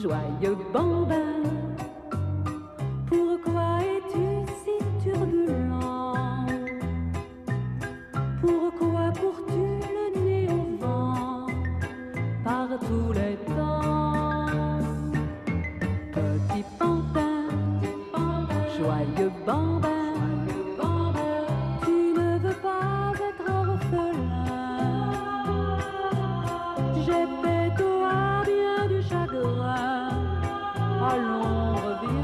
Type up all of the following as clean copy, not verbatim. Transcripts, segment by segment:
Joyeux bambin, pourquoi es-tu si turbulent? Pourquoi cours-tu le nez au vent par tous les temps? Petit pantin, joyeux bambin, tu ne veux pas être orphelin. J'ai fait toi bien du chagrin, allons reviens.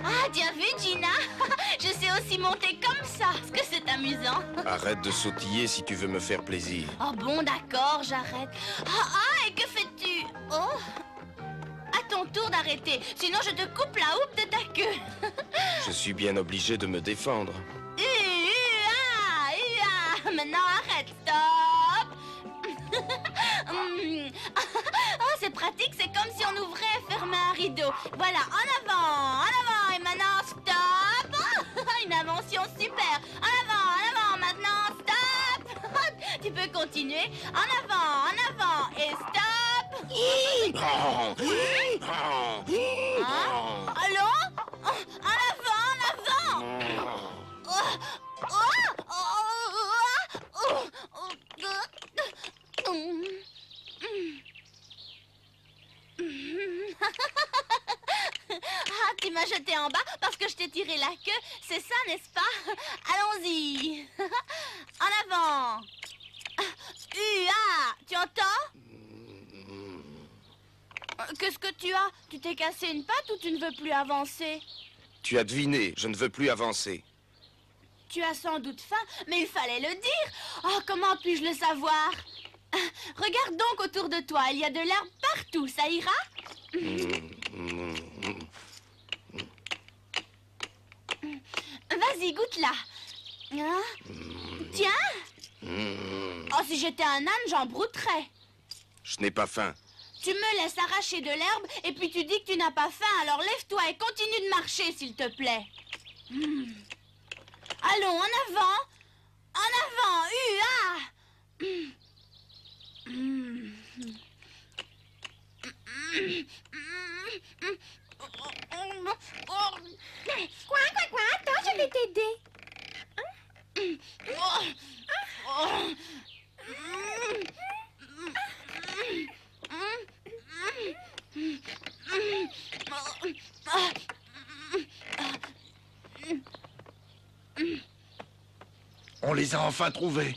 Ah, bien vu, Gina. Je sais aussi monter comme ça. Est-ce que c'est amusant? Arrête de sautiller si tu veux me faire plaisir. Oh bon, d'accord, j'arrête. Ah, et que fais-tu? Oh, à ton tour d'arrêter. Sinon, je te coupe la houppe de ta queue. Je suis bien obligé de me défendre. Maintenant, arrête, stop. Oh, c'est pratique, c'est comme si on ouvrait et fermait un rideau. Voilà, en avant, et maintenant, stop. Une invention super. En avant, maintenant, stop. Tu peux continuer. En avant, et stop. Allons? En avant. Ah, tu m'as jeté en bas parce que je t'ai tiré la queue, c'est ça, n'est-ce pas? Allons-y. En avant. Tu entends? Qu'est-ce que tu as? Tu t'es cassé une patte ou tu ne veux plus avancer? Tu as deviné, je ne veux plus avancer. Tu as sans doute faim, mais il fallait le dire. Oh, comment puis-je le savoir? Regarde donc autour de toi, il y a de l'herbe partout, ça ira? Vas-y, goûte-la. Hein? Tiens. Oh, si j'étais un âne, j'en brouterais. Je n'ai pas faim. Tu me laisses arracher de l'herbe et puis tu dis que tu n'as pas faim, alors lève-toi et continue de marcher, s'il te plaît. Allons, en avant. En avant, Quoi, attends, je vais t'aider. On les a enfin trouvés.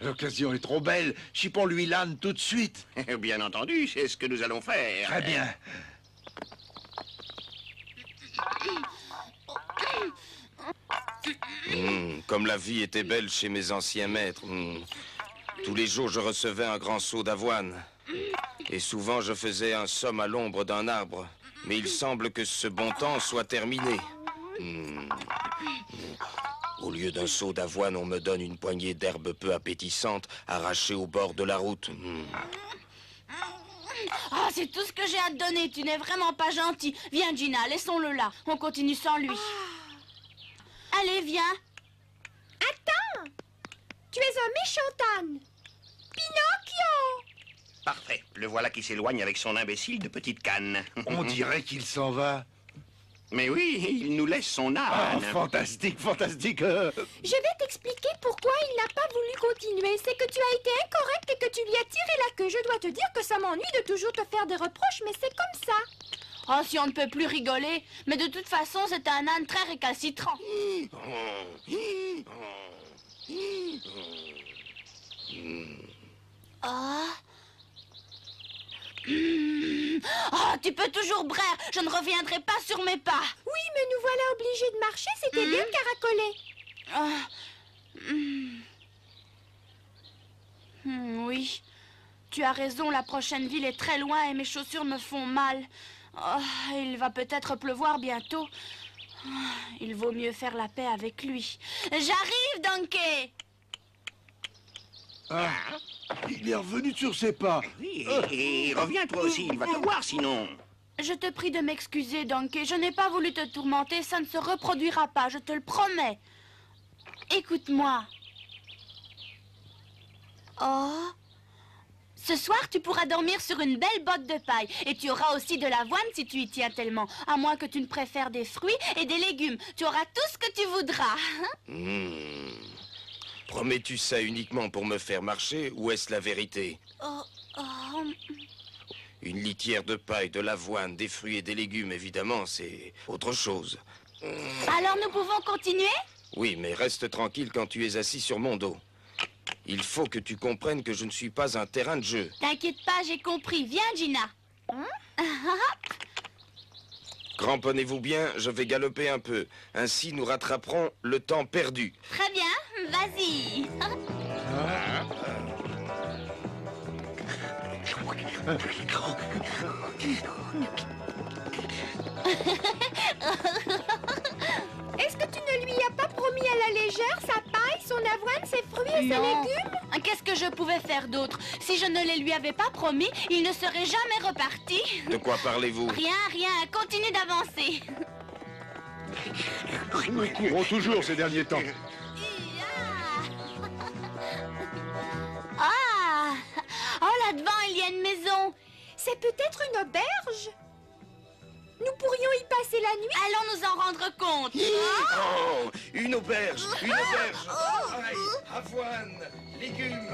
L'occasion est trop belle. Chipons-lui l'âne tout de suite. Bien entendu, c'est ce que nous allons faire. Très bien. Comme la vie était belle chez mes anciens maîtres. Tous les jours, je recevais un grand seau d'avoine. Et souvent, je faisais un somme à l'ombre d'un arbre. Mais il semble que ce bon temps soit terminé. Au lieu d'un seau d'avoine, on me donne une poignée d'herbes peu appétissantes, arrachées au bord de la route. Ah, c'est tout ce que j'ai à te donner. Tu n'es vraiment pas gentil. Viens, Gina, laissons-le là. On continue sans lui. Allez, viens. Attends! Tu es un méchant âne. Pinocchio! Parfait. Le voilà qui s'éloigne avec son imbécile de petite canne. On dirait qu'il s'en va. Mais oui, il nous laisse son Ah, âne. fantastique. Je vais t'expliquer pourquoi il n'a pas voulu continuer. C'est que tu as été incorrect et que tu lui as tiré la queue. Je dois te dire que ça m'ennuie de toujours te faire des reproches, mais c'est comme ça. Oh, si on ne peut plus rigoler. Mais de toute façon, c'est un âne très récalcitrant. Ah. Oh, tu peux toujours braire. Je ne reviendrai pas sur mes pas. Oui, mais nous voilà obligés de marcher, c'était bien caracolé. Oui, tu as raison, la prochaine ville est très loin et mes chaussures me font mal. Oh, il va peut-être pleuvoir bientôt. Oh, il vaut mieux faire la paix avec lui. J'arrive, Donkey! Ah, il est revenu sur ses pas. Oui, et reviens toi aussi, il va te voir sinon. Je te prie de m'excuser, Donkey. Je n'ai pas voulu te tourmenter, ça ne se reproduira pas, je te le promets. Écoute-moi. Oh. Ce soir, tu pourras dormir sur une belle botte de paille. Et tu auras aussi de l'avoine si tu y tiens tellement. À moins que tu ne préfères des fruits et des légumes. Tu auras tout ce que tu voudras. Promets-tu ça uniquement pour me faire marcher ou est-ce la vérité? Une litière de paille, de l'avoine, des fruits et des légumes, évidemment, c'est autre chose. Alors nous pouvons continuer? Oui, mais reste tranquille quand tu es assis sur mon dos. Il faut que tu comprennes que je ne suis pas un terrain de jeu. T'inquiète pas, j'ai compris. Viens, Gina. Cramponnez-vous bien, je vais galoper un peu. Ainsi, nous rattraperons le temps perdu. Très bien, vas-y. Est-ce que tu ne lui as pas promis à la légère sa paille, son avoine, ses fruits et ses légumes? Qu'est-ce que je pouvais faire d'autre? Si je ne les lui avais pas promis, il ne serait jamais reparti. De quoi parlez-vous? Rien, continue d'avancer. Nous courons toujours ces derniers temps. Ah! Oh, là-devant, il y a une maison. C'est peut-être une auberge? Nous pourrions y passer la nuit? Allons nous en rendre compte. Oh, une auberge, une auberge. Paille, avoine, légumes.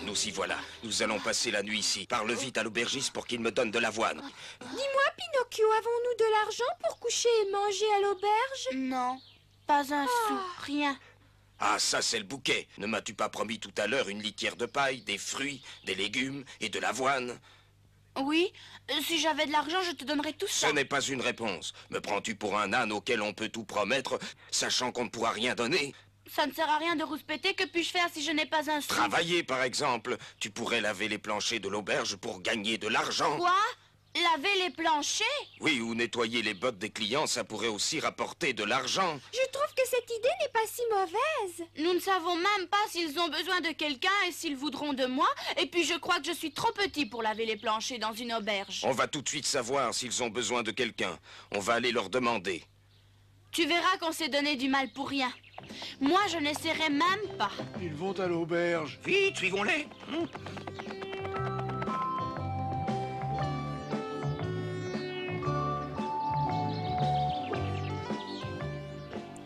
Nous y voilà. Nous allons passer la nuit ici. Parle vite à l'aubergiste pour qu'il me donne de l'avoine. Dis-moi, Pinocchio, avons-nous de l'argent pour coucher et manger à l'auberge? Non, pas un sou, rien. Ah, ça, c'est le bouquet. Ne m'as-tu pas promis tout à l'heure une litière de paille, des fruits, des légumes et de l'avoine? Oui, si j'avais de l'argent, je te donnerais tout Ce ça. n'est pas une réponse. Me prends-tu pour un âne auquel on peut tout promettre, sachant qu'on ne pourra rien donner? Ça ne sert à rien de rouspéter. Que puis-je faire si je n'ai pas un sou? Travailler, par exemple. Tu pourrais laver les planchers de l'auberge pour gagner de l'argent. Quoi? Laver les planchers? Oui, ou nettoyer les bottes des clients, ça pourrait aussi rapporter de l'argent. Je trouve que cette idée n'est pas si mauvaise. Nous ne savons même pas s'ils ont besoin de quelqu'un et s'ils voudront de moi. Et puis je crois que je suis trop petit pour laver les planchers dans une auberge. On va tout de suite savoir s'ils ont besoin de quelqu'un. On va aller leur demander. Tu verras qu'on s'est donné du mal pour rien. Moi, je n'essaierai même pas. Ils vont à l'auberge. Vite, suivons-les.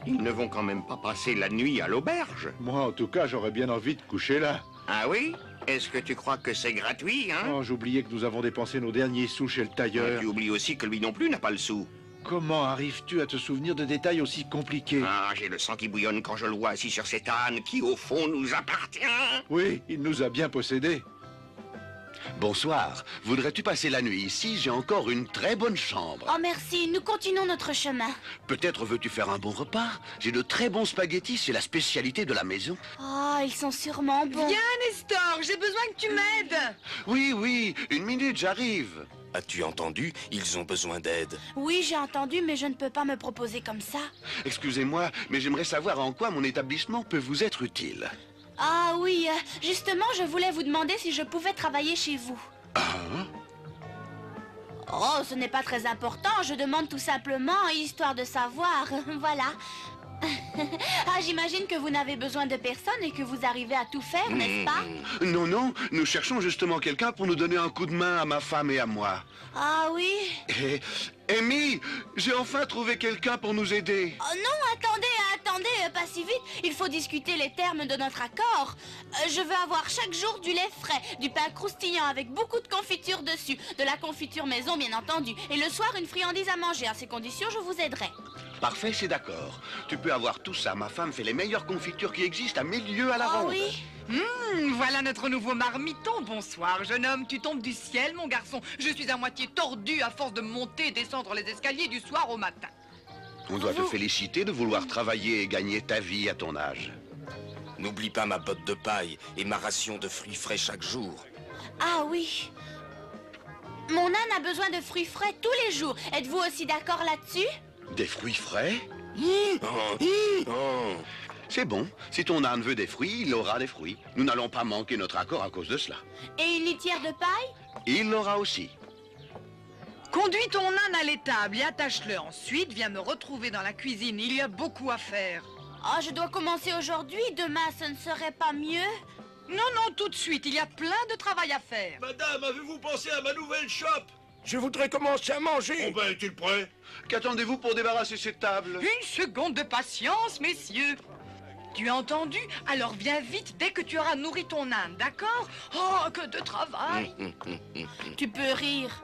Ils ne vont quand même pas passer la nuit à l'auberge. Moi, en tout cas, j'aurais bien envie de coucher là. Ah oui? Est-ce que tu crois que c'est gratuit, hein? Oh, j'oubliais que nous avons dépensé nos derniers sous chez le tailleur. Tu oublies aussi que lui non plus n'a pas le sou. Comment arrives-tu à te souvenir de détails aussi compliqués? Ah, j'ai le sang qui bouillonne quand je le vois assis sur cet âne qui, au fond, nous appartient. Oui, il nous a bien possédés. Bonsoir. Voudrais-tu passer la nuit ici? J'ai encore une très bonne chambre. Oh merci, nous continuons notre chemin. Peut-être veux-tu faire un bon repas? J'ai de très bons spaghettis, c'est la spécialité de la maison. Oh, ils sont sûrement bons. Viens, Nestor, j'ai besoin que tu m'aides. Oui, une minute, j'arrive. As-tu entendu? Ils ont besoin d'aide. Oui, j'ai entendu, mais je ne peux pas me proposer comme ça. Excusez-moi, mais j'aimerais savoir en quoi mon établissement peut vous être utile. Ah oui, justement, je voulais vous demander si je pouvais travailler chez vous. Oh, ce n'est pas très important, je demande tout simplement, histoire de savoir, voilà. Ah, j'imagine que vous n'avez besoin de personne et que vous arrivez à tout faire, n'est-ce pas? Non, nous cherchons justement quelqu'un pour nous donner un coup de main à ma femme et à moi. Ah oui? Amy, j'ai enfin trouvé quelqu'un pour nous aider. Oh non, attendez, attendez, pas si vite. Il faut discuter les termes de notre accord. Je veux avoir chaque jour du lait frais, du pain croustillant avec beaucoup de confiture dessus, de la confiture maison bien entendu, et le soir une friandise à manger. À ces conditions, je vous aiderai. Parfait, c'est d'accord. Tu peux avoir tout ça. Ma femme fait les meilleures confitures qui existent à 1000 lieues à la ronde. Oui. Voilà notre nouveau marmiton. Bonsoir, jeune homme. Tu tombes du ciel, mon garçon. Je suis à moitié tordu à force de monter et descendre les escaliers du soir au matin. On doit te féliciter de vouloir travailler et gagner ta vie à ton âge. N'oublie pas ma botte de paille et ma ration de fruits frais chaque jour. Ah oui. Mon âne a besoin de fruits frais tous les jours. Êtes-vous aussi d'accord là-dessus? Des fruits frais? Oh. C'est bon. Si ton âne veut des fruits, il aura des fruits. Nous n'allons pas manquer notre accord à cause de cela. Et une litière de paille? Il l'aura aussi. Conduis ton âne à l'étable et attache-le. Ensuite, viens me retrouver dans la cuisine. Il y a beaucoup à faire. Ah, je dois commencer aujourd'hui. Demain, ce ne serait pas mieux? Non, non, tout de suite. Il y a plein de travail à faire. Madame, avez-vous pensé à ma nouvelle chope? Je voudrais commencer à manger. Bon ben, est-il prêt? Qu'attendez-vous pour débarrasser cette table? Une seconde de patience, messieurs. Tu as entendu? Alors viens vite dès que tu auras nourri ton âne, d'accord? Oh, que de travail! Tu peux rire.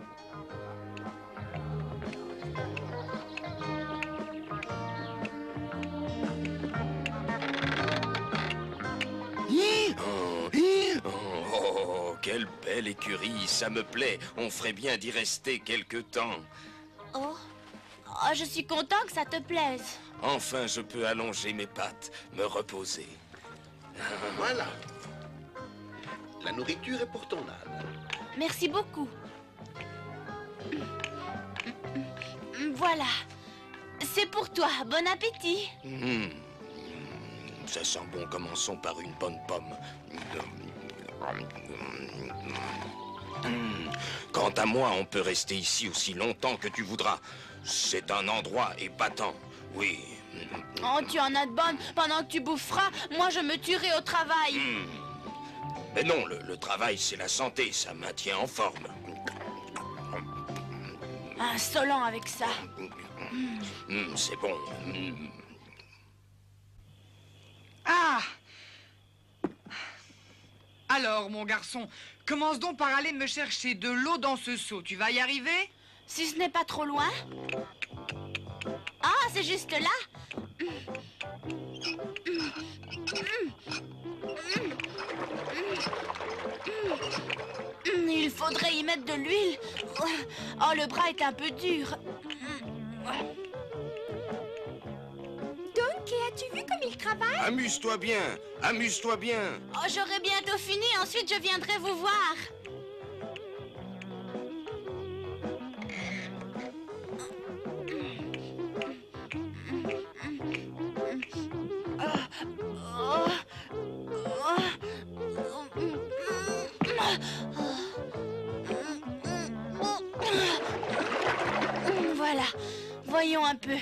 Oh, quelle belle écurie, ça me plaît. On ferait bien d'y rester quelque temps. Oh. Oh, je suis content que ça te plaise. Enfin, je peux allonger mes pattes, me reposer. Voilà. La nourriture est pour ton âne. Merci beaucoup. Voilà. C'est pour toi. Bon appétit. Ça sent bon. Commençons par une bonne pomme. Quant à moi, on peut rester ici aussi longtemps que tu voudras. C'est un endroit épatant, oui. Oh, tu en as de bonnes. Pendant que tu boufferas, moi je me tuerai au travail. Mais non, le travail, c'est la santé. Ça maintient en forme. Insolent avec ça. C'est bon. Ah! Alors, mon garçon, commence donc par aller me chercher de l'eau dans ce seau. Tu vas y arriver? Si ce n'est pas trop loin. Ah, c'est juste là. Il faudrait y mettre de l'huile. Oh, le bras est un peu dur. Donkey, as-tu vu comme il travaille? Amuse-toi bien, amuse-toi bien. Oh, j'aurai bientôt fini, ensuite je viendrai vous voir. Voilà, voyons un peu.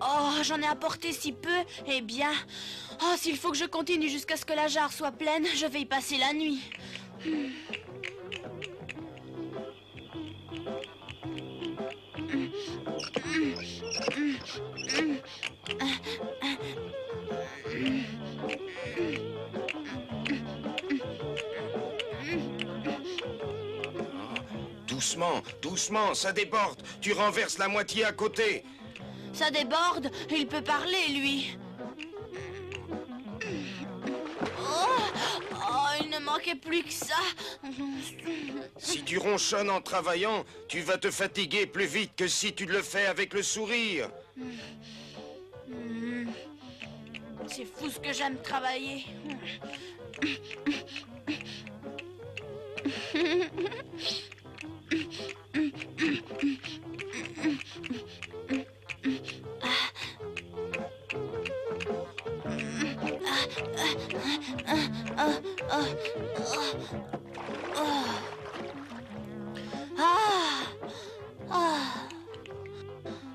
Oh, j'en ai apporté si peu. Eh bien, oh, s'il faut que je continue jusqu'à ce que la jarre soit pleine, je vais y passer la nuit. Doucement, doucement, ça déborde. Tu renverses la moitié à côté. Ça déborde, il peut parler, lui. Oh, il ne manquait plus que ça. Si tu ronchonnes en travaillant, tu vas te fatiguer plus vite que si tu le fais avec le sourire. C'est fou ce que j'aime travailler.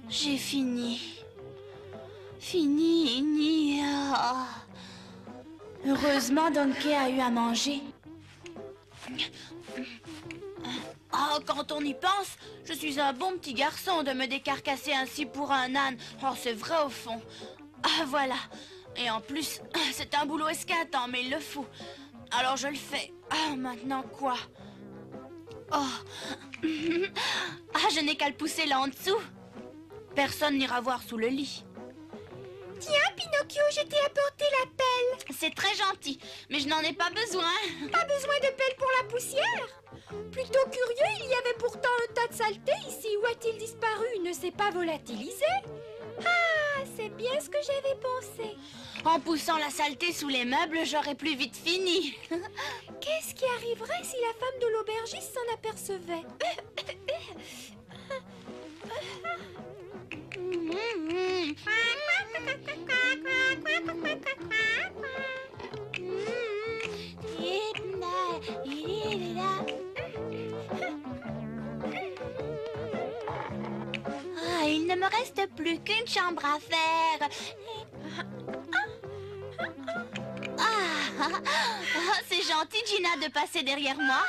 J'ai fini. Fini. Heureusement, Donkey a eu à manger. Oh, Oh, quand on y pense, je suis un bon petit garçon de me décarcasser ainsi pour un âne. Oh, c'est vrai au fond. Ah, voilà. Et en plus, c'est un boulot esquintant, mais il le faut. Alors je le fais. Ah, maintenant quoi? Oh. Ah, je n'ai qu'à le pousser là en dessous. Personne n'ira voir sous le lit. Tiens, Pinocchio, je t'ai apporté la pelle. C'est très gentil, mais je n'en ai pas besoin. Pas besoin de pelle pour la poussière. Plutôt curieux, il y avait pourtant un tas de saleté ici. Où a-t-il disparu? Il ne s'est pas volatilisé. Ah, c'est bien ce que j'avais pensé. En poussant la saleté sous les meubles, j'aurais plus vite fini. Qu'est-ce qui arriverait si la femme de l'aubergiste s'en apercevait? Ah, il ne me reste plus qu'une chambre à faire. Ah, c'est gentil, Gina, de passer derrière moi.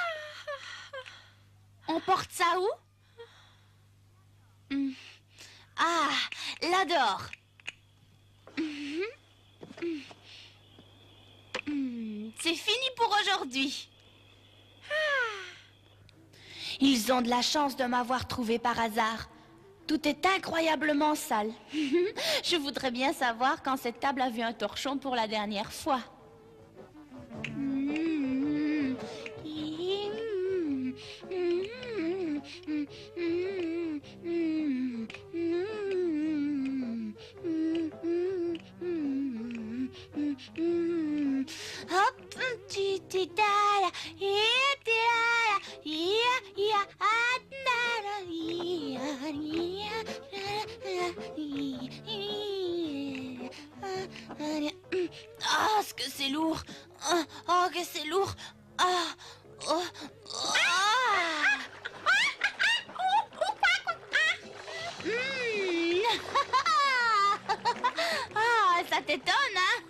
On porte ça où? Ah, là dehors. C'est fini pour aujourd'hui. Ils ont de la chance de m'avoir trouvé par hasard. Tout est incroyablement sale. Je voudrais bien savoir quand cette table a vu un torchon pour la dernière fois. Hop, ah, ce que c'est lourd. Oh, que c'est lourd. Ah, oh, Ah, ça t'étonne, hein?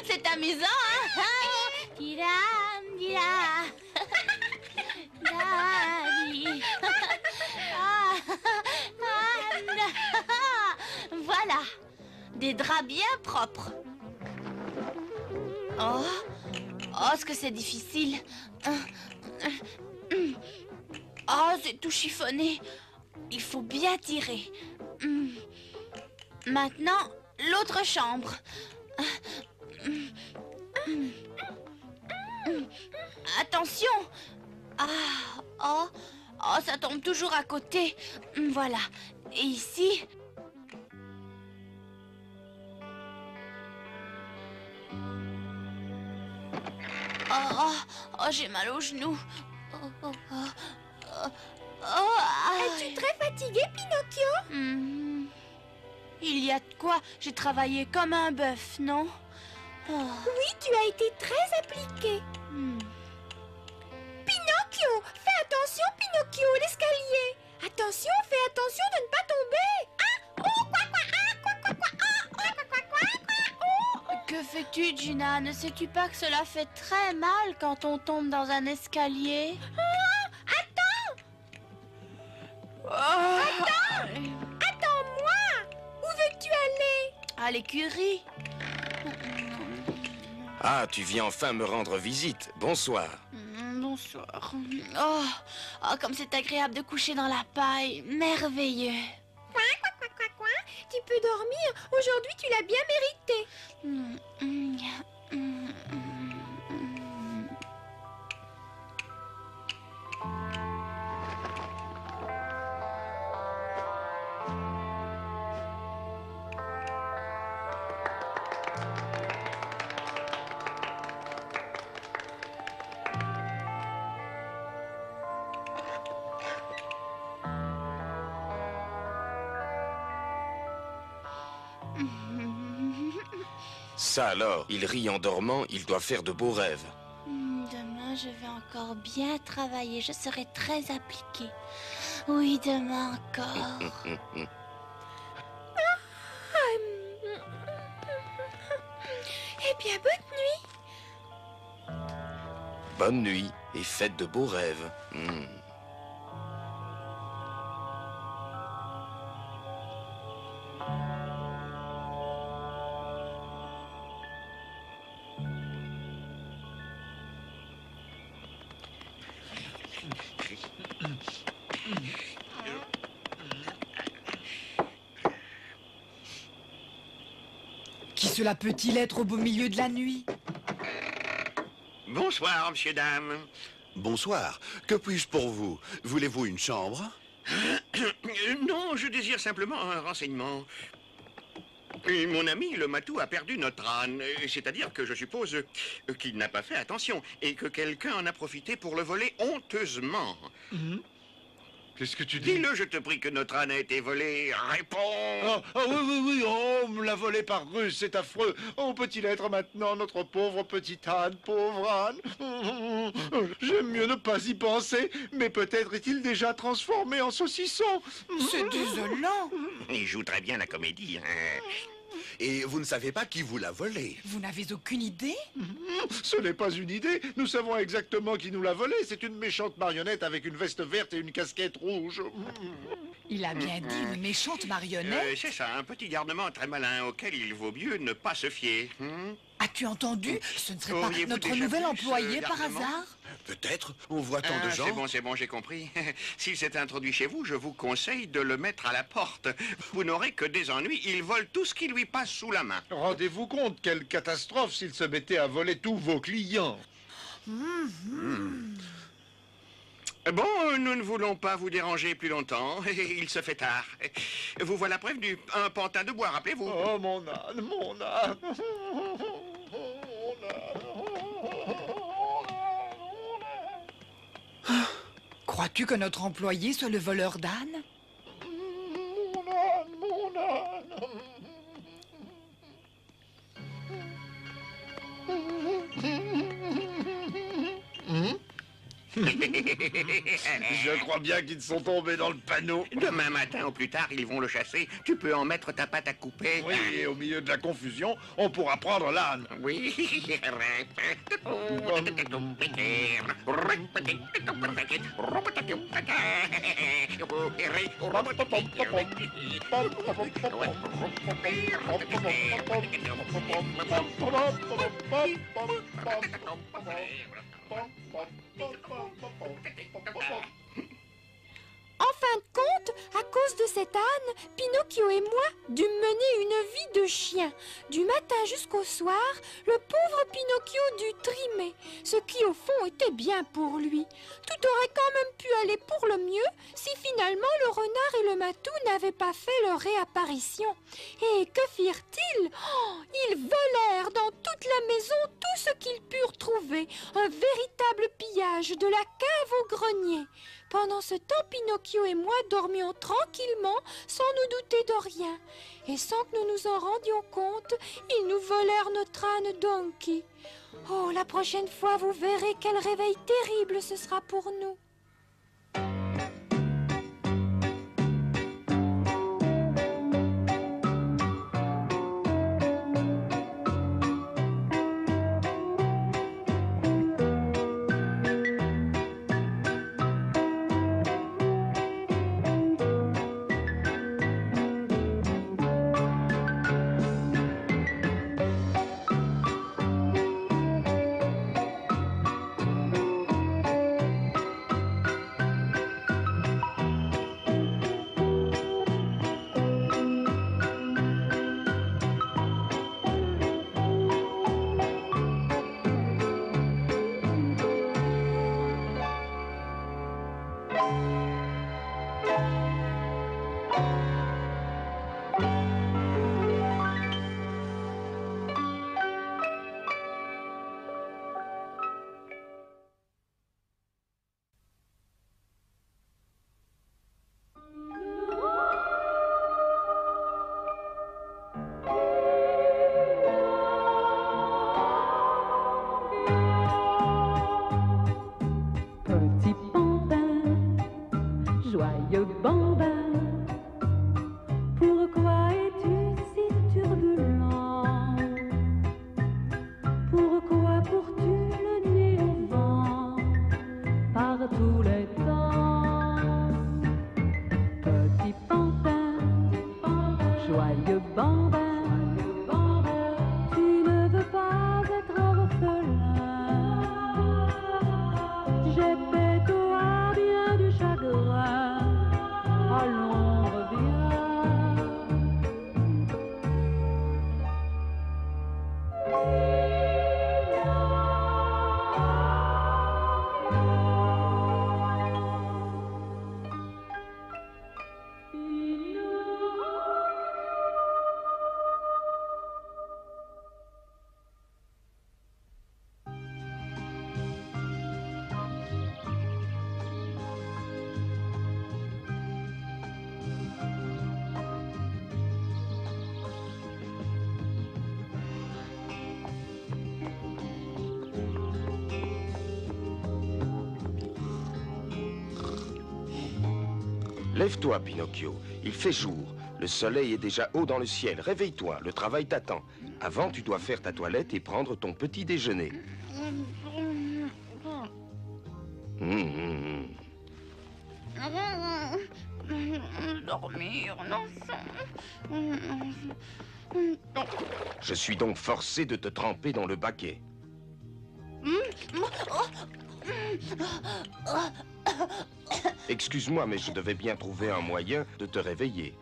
C'est amusant, hein? Voilà, des draps bien propres. Oh, oh, ce que c'est difficile. Oh, c'est tout chiffonné. Il faut bien tirer. Maintenant, l'autre chambre. Attention. Ah, oh, oh, ça tombe toujours à côté. Voilà. Et ici... Oh, oh, oh, j'ai mal aux genoux. Oh, oh, oh, oh, oh, ah. Es-tu très fatigué, Pinocchio? Il y a de quoi. J'ai travaillé comme un bœuf, non? Oh. Oui, tu as été très appliqué. Pinocchio, fais attention, Pinocchio, l'escalier. Attention, fais attention de ne pas tomber. Ah, oh, quoi, quoi, ah, quoi, quoi, quoi, ah, quoi, quoi, quoi, quoi, quoi, oh. Que fais-tu, Gina? Ne sais-tu pas que cela fait très mal quand on tombe dans un escalier? Attends-moi. Où veux-tu aller? À l'écurie. Ah, tu viens enfin me rendre visite. Bonsoir. Bonsoir. Oh, oh, comme c'est agréable de coucher dans la paille. Merveilleux. Quoi, quoi, quoi, quoi, quoi? Tu peux dormir. Aujourd'hui, tu l'as bien mérité. Ça alors, il rit en dormant, il doit faire de beaux rêves. Demain, je vais encore bien travailler. Je serai très appliquée. Oui, demain encore. Eh bien, bonne nuit. Bonne nuit et faites de beaux rêves. Qui cela peut-il être au beau milieu de la nuit? Bonsoir, monsieur, dame. Bonsoir. Que puis-je pour vous? Voulez-vous une chambre? Non, je désire simplement un renseignement. Mon ami, le matou, a perdu notre âne. C'est-à-dire que je suppose qu'il n'a pas fait attention et que quelqu'un en a profité pour le voler honteusement. Qu'est-ce que tu dis? Dis-le, je te prie, que notre âne a été volé. Réponds! Oui, oh, on me l'a volé par ruse, c'est affreux. Oh, peut-il être maintenant notre pauvre petit âne, pauvre âne? J'aime mieux ne pas y penser, mais peut-être est-il déjà transformé en saucisson. C'est désolant. Il joue très bien la comédie. Et vous ne savez pas qui vous l'a volé? Vous n'avez aucune idée? Ce n'est pas une idée, nous savons exactement qui nous l'a volé. C'est une méchante marionnette avec une veste verte et une casquette rouge. Il a bien dit une méchante marionnette. C'est ça, un petit garnement très malin auquel il vaut mieux ne pas se fier. As-tu entendu? Ce ne serait pas Auriez-vous notre déjà nouvel vu employé ce par garnement? hasard? Peut-être. On voit tant de gens. C'est bon, j'ai compris. S'il s'est introduit chez vous, je vous conseille de le mettre à la porte. Vous n'aurez que des ennuis. Il vole tout ce qui lui passe sous la main. Rendez-vous compte, quelle catastrophe s'il se mettait à voler tous vos clients. Bon, nous ne voulons pas vous déranger plus longtemps. Il se fait tard. Vous voilà prévenu. Un pantin de bois, rappelez-vous. Oh, mon âne, mon âne. Crois-tu que notre employé soit le voleur d'âne? Mon âne. Je crois bien qu'ils sont tombés dans le panneau. Demain matin ou plus tard, ils vont le chasser. Tu peux en mettre ta pâte à couper. Oui, et au milieu de la confusion, on pourra prendre l'âne. Oui. En fin de compte, à cause de cet âne, Pinocchio et moi dûmes mener une vie de chien. Du matin jusqu'au soir, le pauvre Pinocchio dut trimer, ce qui au fond était bien pour lui. Tout aurait quand même pu aller pour le mieux si finalement le renard et le matou n'avaient pas fait leur réapparition. Et que firent-ils? Ils volèrent dans toute la maison tout ce qu'ils purent trouver, un véritable pillage de la cave au grenier. Pendant ce temps, Pinocchio et moi dormions tranquillement, sans nous douter de rien. Et sans que nous nous en rendions compte, ils nous volèrent notre âne Donkey. Oh, la prochaine fois, vous verrez quel réveil terrible ce sera pour nous. Lève-toi, Pinocchio. Il fait jour. Le soleil est déjà haut dans le ciel. Réveille-toi, le travail t'attend. Avant, tu dois faire ta toilette et prendre ton petit déjeuner. Dormir, non. Je suis donc forcé de te tremper dans le baquet. Excuse-moi, mais je devais bien trouver un moyen de te réveiller.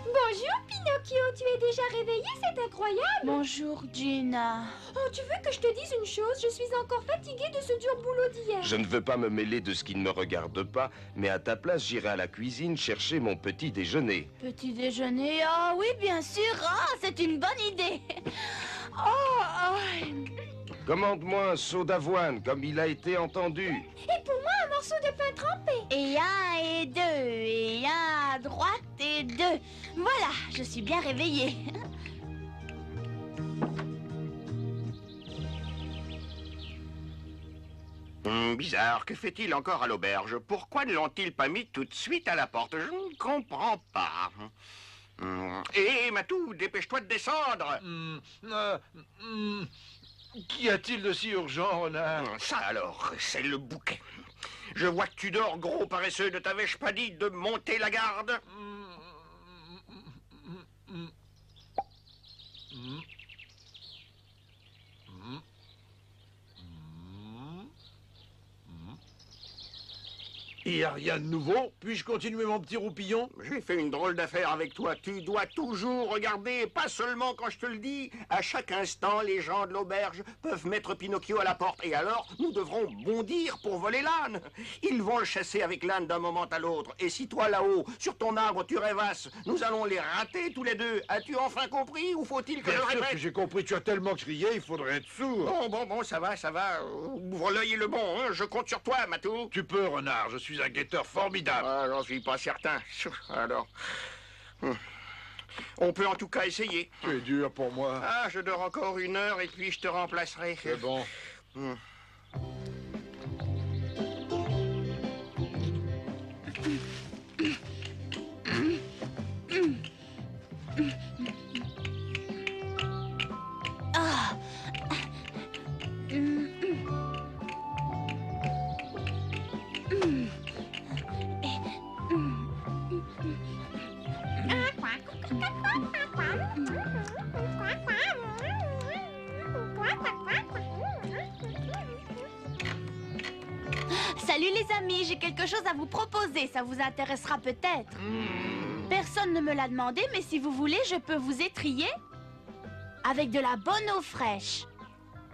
Bonjour, Pinocchio. Tu es déjà réveillé, c'est incroyable. Bonjour, Gina. Oh, tu veux que je te dise une chose? Je suis encore fatiguée de ce dur boulot d'hier. Je ne veux pas me mêler de ce qui ne me regarde pas, mais à ta place, j'irai à la cuisine chercher mon petit déjeuner. Petit déjeuner? Ah oui, bien sûr. Ah, c'est une bonne idée. Commande-moi un seau d'avoine, comme il a été entendu. Et pour moi, un morceau de pain trempé. Et un et deux, et un à droite et deux. Voilà, je suis bien réveillée. Bizarre, que fait-il encore à l'auberge? Pourquoi ne l'ont-ils pas mis tout de suite à la porte? Je ne comprends pas. Hé, Matou, dépêche-toi de descendre. Qu'y a-t-il de si urgent, renard? Ça alors, c'est le bouquet. Je vois que tu dors, gros paresseux. Ne t'avais-je pas dit de monter la garde? Il n'y a rien de nouveau. Puis-je continuer mon petit roupillon? J'ai fait une drôle d'affaire avec toi. Tu dois toujours regarder, pas seulement quand je te le dis. À chaque instant, les gens de l'auberge peuvent mettre Pinocchio à la porte. Et alors, nous devrons bondir pour voler l'âne. Ils vont le chasser avec l'âne d'un moment à l'autre. Et si toi, là-haut, sur ton arbre, tu rêvasses, nous allons les rater tous les deux. As-tu enfin compris ou faut-il que je le Bien sûr répète? que j'ai compris. Tu as tellement crié, il faudrait être sourd. Bon, ça va. Ouvre l'œil et le bon, hein. Je compte sur toi, Matou. Tu peux, renard. Je suis un guetteur formidable. Ah, j'en suis pas certain. Alors... On peut en tout cas essayer. Tu es dur pour moi. Ah, je dors encore 1 heure et puis je te remplacerai. C'est bon. Salut les amis, j'ai quelque chose à vous proposer, ça vous intéressera peut-être. Personne ne me l'a demandé, mais si vous voulez, je peux vous étriller avec de la bonne eau fraîche.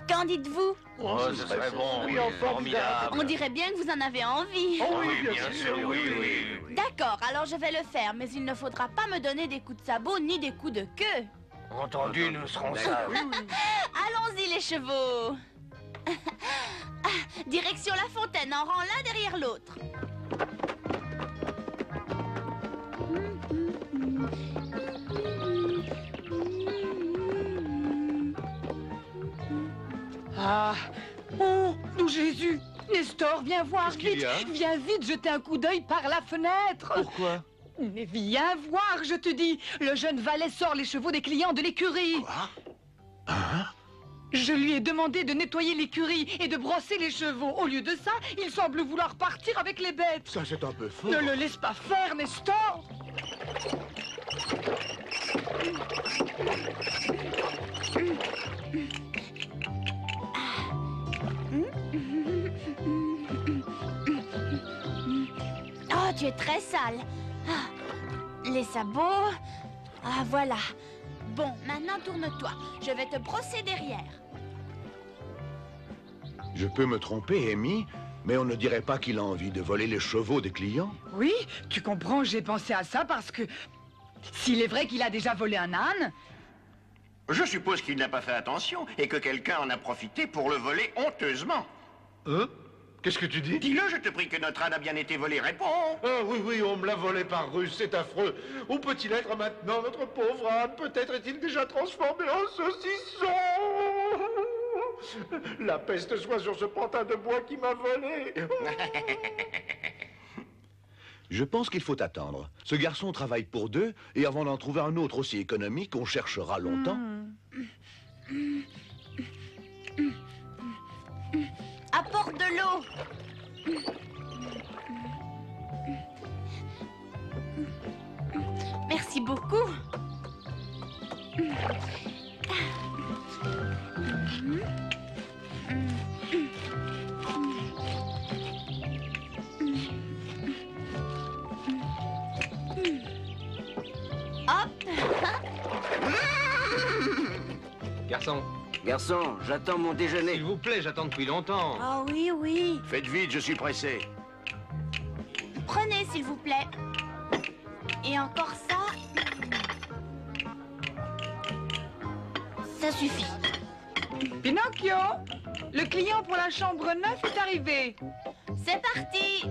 Qu'en dites-vous? Oh, ce serait bon, oui, formidable. On dirait bien que vous en avez envie. Oh oui, bien sûr, oui. D'accord, alors je vais le faire, mais il ne faudra pas me donner des coups de sabot ni des coups de queue. Entendu, nous serons sages. Allons-y les chevaux. Direction la fontaine, en rang l'un derrière l'autre. Ah! Oh, nous Jésus! Nestor, viens voir Qu'est-ce qu'il vite! y a? Viens vite jeter un coup d'œil par la fenêtre! Pourquoi? Mais viens voir, je te dis! Le jeune valet sort les chevaux des clients de l'écurie! Je lui ai demandé de nettoyer l'écurie et de brosser les chevaux. Au lieu de ça, il semble vouloir partir avec les bêtes. Ça, c'est un peu fort. Ne le laisse pas faire, Nestor! Oh, tu es très sale. Ah, Les sabots. Ah, voilà. Bon, maintenant tourne-toi. Je vais te brosser derrière. Je peux me tromper, Amy, mais on ne dirait pas qu'il a envie de voler les chevaux des clients. Oui, tu comprends, j'ai pensé à ça parce que... S'il est vrai qu'il a déjà volé un âne... Je suppose qu'il n'a pas fait attention et que quelqu'un en a profité pour le voler honteusement. Hein? Qu'est-ce que tu dis? Dis-le, je te prie, que notre âne a bien été volé. Réponds. Ah oui, oui, on me l'a volé par ruse, c'est affreux. Où peut-il être maintenant, notre pauvre âne? Peut-être est-il déjà transformé en saucisson. La peste soit sur ce pantin de bois qui m'a volé. Je pense qu'il faut attendre. Ce garçon travaille pour deux, et avant d'en trouver un autre aussi économique, on cherchera longtemps. Apporte de l'eau. Merci beaucoup. Hop. Garçon, j'attends mon déjeuner. S'il vous plaît, j'attends depuis longtemps. Oh oui, oui. Faites vite, je suis pressé. Prenez, s'il vous plaît. Et encore ça. Ça suffit. Pinocchio, le client pour la chambre 9 est arrivé. C'est parti.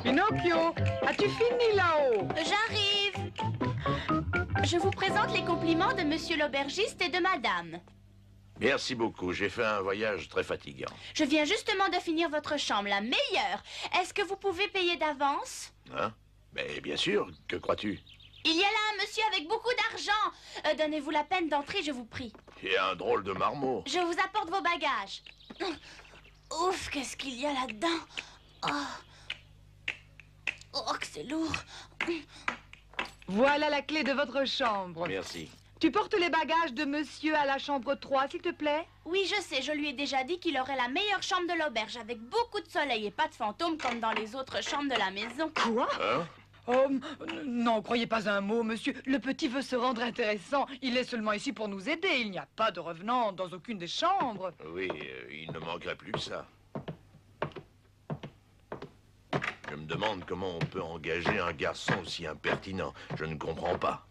Pinocchio, as-tu fini là-haut? J'arrive. Je vous présente les compliments de monsieur l'aubergiste et de madame. Merci beaucoup, j'ai fait un voyage très fatigant. Je viens justement de finir votre chambre, la meilleure. Est-ce que vous pouvez payer d'avance? Hein? Mais bien sûr, que crois-tu? Il y a là un monsieur avec beaucoup d'argent. Donnez-vous la peine d'entrer, je vous prie. Et un drôle de marmot. Je vous apporte vos bagages. Ouf, qu'est-ce qu'il y a là-dedans? Oh, que c'est lourd. Voilà la clé de votre chambre. Merci. Tu portes les bagages de monsieur à la chambre 3, s'il te plaît? Oui, je sais, je lui ai déjà dit qu'il aurait la meilleure chambre de l'auberge, avec beaucoup de soleil et pas de fantômes comme dans les autres chambres de la maison. Quoi? Hein? Oh, non, croyez pas un mot, monsieur. Le petit veut se rendre intéressant. Il est seulement ici pour nous aider. Il n'y a pas de revenants dans aucune des chambres. Oui, il ne manquerait plus que ça. Je me demande comment on peut engager un garçon aussi impertinent. Je ne comprends pas.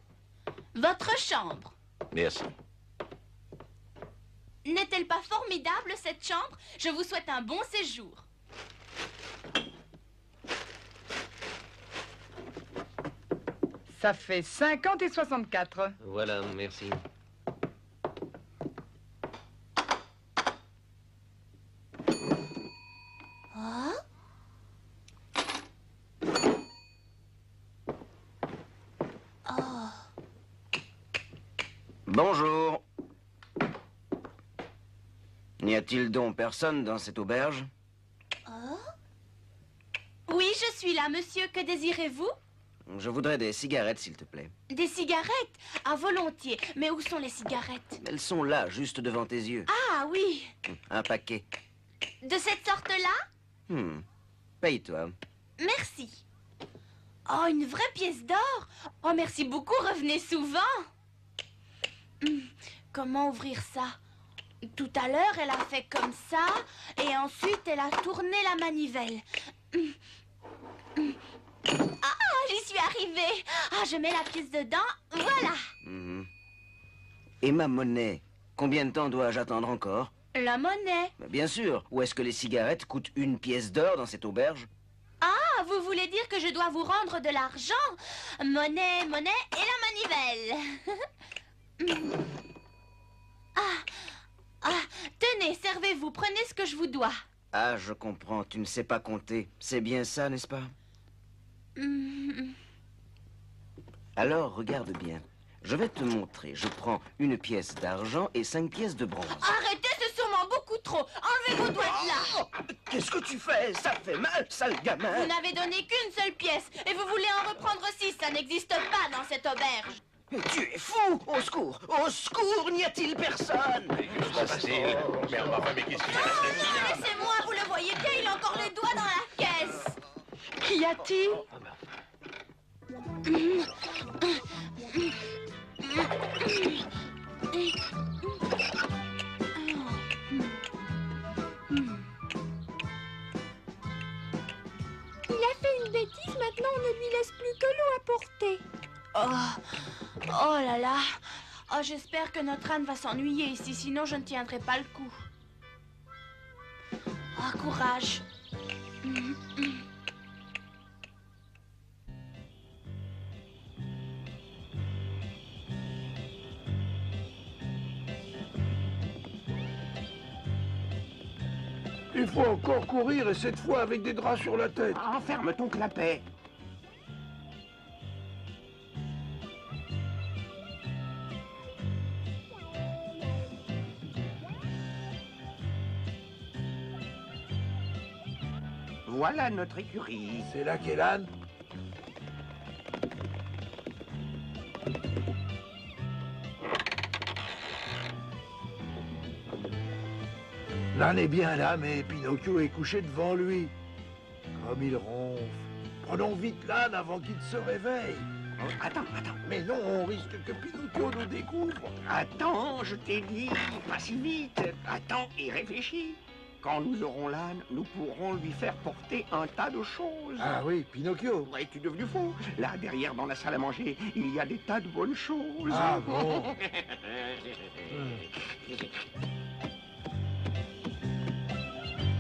Votre chambre. Merci. N'est-elle pas formidable, cette chambre? Je vous souhaite un bon séjour. Ça fait 50 et 64. Voilà, merci. Bonjour. N'y a-t-il donc personne dans cette auberge? Oui, je suis là, monsieur. Que désirez-vous? Je voudrais des cigarettes, s'il te plaît. Des cigarettes? À volontiers. Mais où sont les cigarettes? Elles sont là, juste devant tes yeux. Ah, oui. Un paquet. De cette sorte-là? Paye-toi. Merci. Oh, une vraie pièce d'or? Oh, merci beaucoup. Revenez souvent. Comment ouvrir ça? Tout à l'heure, elle a fait comme ça, et ensuite, elle a tourné la manivelle. Ah, j'y suis arrivée. Ah, je mets la pièce dedans. Voilà. Et ma monnaie? Combien de temps dois-je attendre encore? La monnaie. Bien sûr. Où est-ce que les cigarettes coûtent une pièce d'or dans cette auberge? Ah, vous voulez dire que je dois vous rendre de l'argent? Monnaie, monnaie et la manivelle. Tenez, servez-vous, prenez ce que je vous dois. Ah, je comprends, tu ne sais pas compter. C'est bien ça, n'est-ce pas? Alors, regarde bien. Je vais te montrer. Je prends une pièce d'argent et 5 pièces de bronze. Arrêtez, c'est sûrement beaucoup trop. Enlevez vos doigts de là. Qu'est-ce que tu fais? Ça fait mal, sale gamin. Vous n'avez donné qu'une seule pièce et vous voulez en reprendre 6. Ça n'existe pas dans cette auberge. Mais tu es fou! Au secours! Au secours! N'y a-t-il personne? Facile. Mais enfin, mais qu'est-ce qu'il y a? Laissez-moi, vous le voyez bien, il a encore les doigts dans la caisse. Qu'y a-t-il? Il a fait une bêtise, maintenant on ne lui laisse plus que l'eau à porter. Oh là là. Oh, j'espère que notre âne va s'ennuyer ici, sinon je ne tiendrai pas le coup. Oh, courage. Il faut encore courir et cette fois avec des draps sur la tête. Enferme ton clapet. Voilà notre écurie. C'est là qu'est l'âne. L'âne est bien là, mais Pinocchio est couché devant lui. Comme il ronfle. Prenons vite l'âne avant qu'il se réveille. Oh, attends. Mais non, on risque que Pinocchio nous découvre. Attends, je t'ai dit, pas si vite. Attends et réfléchis. Quand nous aurons l'âne, nous pourrons lui faire porter un tas de choses. Ah oui, Pinocchio. Es-tu devenu fou? Là, derrière, dans la salle à manger, il y a des tas de bonnes choses. Ah bon?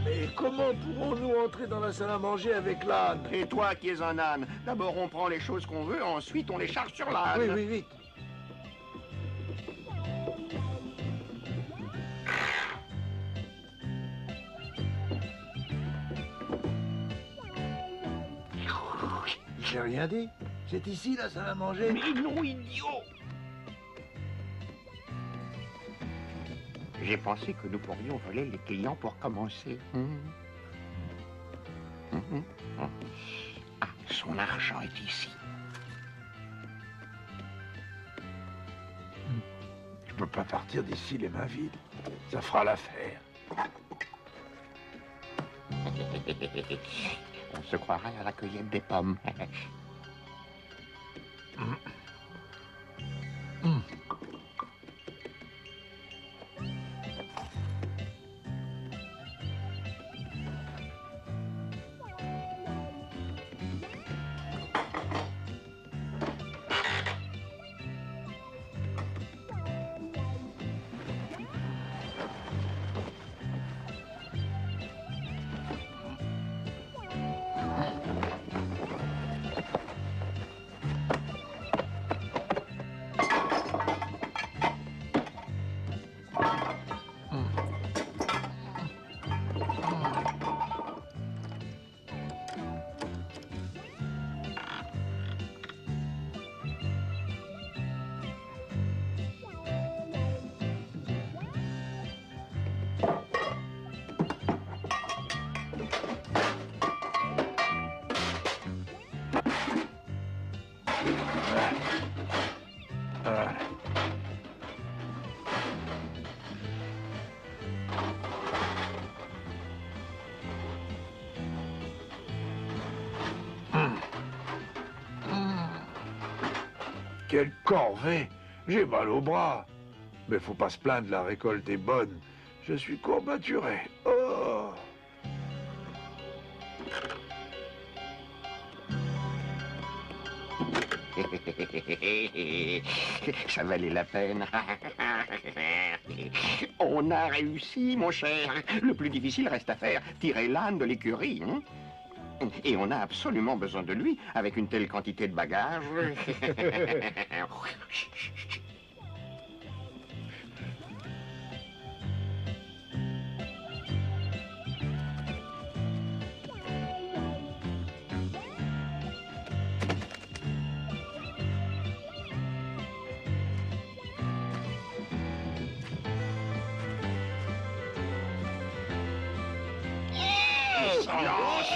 Mais comment pourrons-nous entrer dans la salle à manger avec l'âne? Et toi qui es un âne, d'abord on prend les choses qu'on veut, ensuite on les charge sur l'âne. Oui, vite. J'ai rien dit. C'est ici la salle à manger. Mais non, idiot! J'ai pensé que nous pourrions voler les clients pour commencer. Ah, son argent est ici. Je peux pas partir d'ici les mains vides. Ça fera l'affaire. On se croirait à la cueillette des pommes. Quelle corvée! J'ai mal au bras. Mais faut pas se plaindre, la récolte est bonne. Je suis courbaturé. Oh! Ça valait la peine. On a réussi, mon cher. Le plus difficile reste à faire, tirer l'âne de l'écurie. Hein? Et on a absolument besoin de lui, avec une telle quantité de bagages. Silence!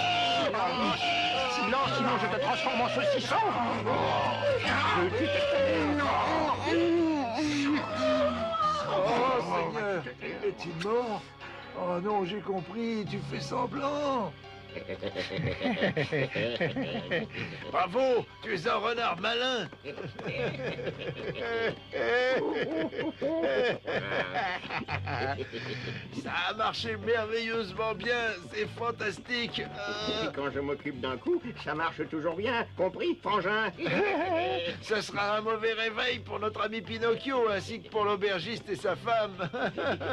Silence, sinon je te transforme en saucisson! Oh, Seigneur, est-il mort? Oh non, j'ai compris, tu fais semblant. Bravo, tu es un renard malin. Ça a marché merveilleusement bien, c'est fantastique. Et quand je m'occupe d'un coup, ça marche toujours bien, compris, frangin? Ce sera un mauvais réveil pour notre ami Pinocchio, ainsi que pour l'aubergiste et sa femme.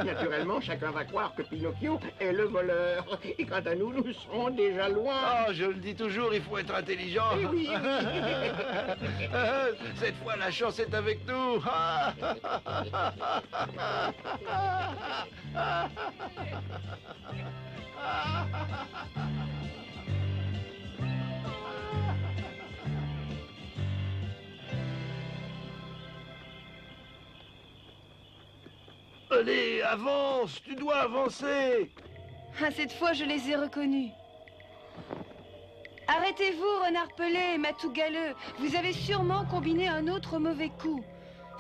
Naturellement, chacun va croire que Pinocchio est le voleur. Et quant à nous, nous serons déjà loin. Oh, je le dis toujours, il faut être intelligent. Eh oui, Cette fois, la chance est avec nous. Allez, avance, tu dois avancer. Ah, cette fois, je les ai reconnus. Arrêtez-vous, renard pelé, matou galeux. Vous avez sûrement combiné un autre mauvais coup.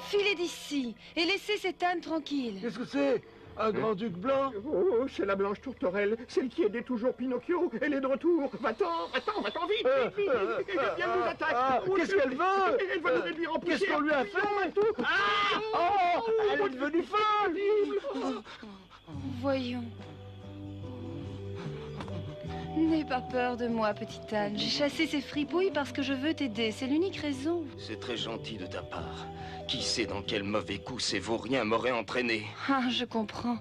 Filez d'ici et laissez cet âne tranquille. Qu'est-ce que c'est? Un grand-duc blanc? oh, c'est la blanche tourterelle, celle qui aidait toujours Pinocchio. Elle est de retour. Va-t'en, vite, vite. Viens nous attaque. Qu'est-ce qu'elle veut? Elle va nous réduire en poussière. Qu'est-ce qu'on lui a fait? Oh, elle est devenue folle. Voyons. N'aie pas peur de moi, petite âne. J'ai chassé ces fripouilles parce que je veux t'aider. C'est l'unique raison. C'est très gentil de ta part. Qui sait dans quel mauvais coup ces vauriens m'auraient entraîné? Ah, je comprends.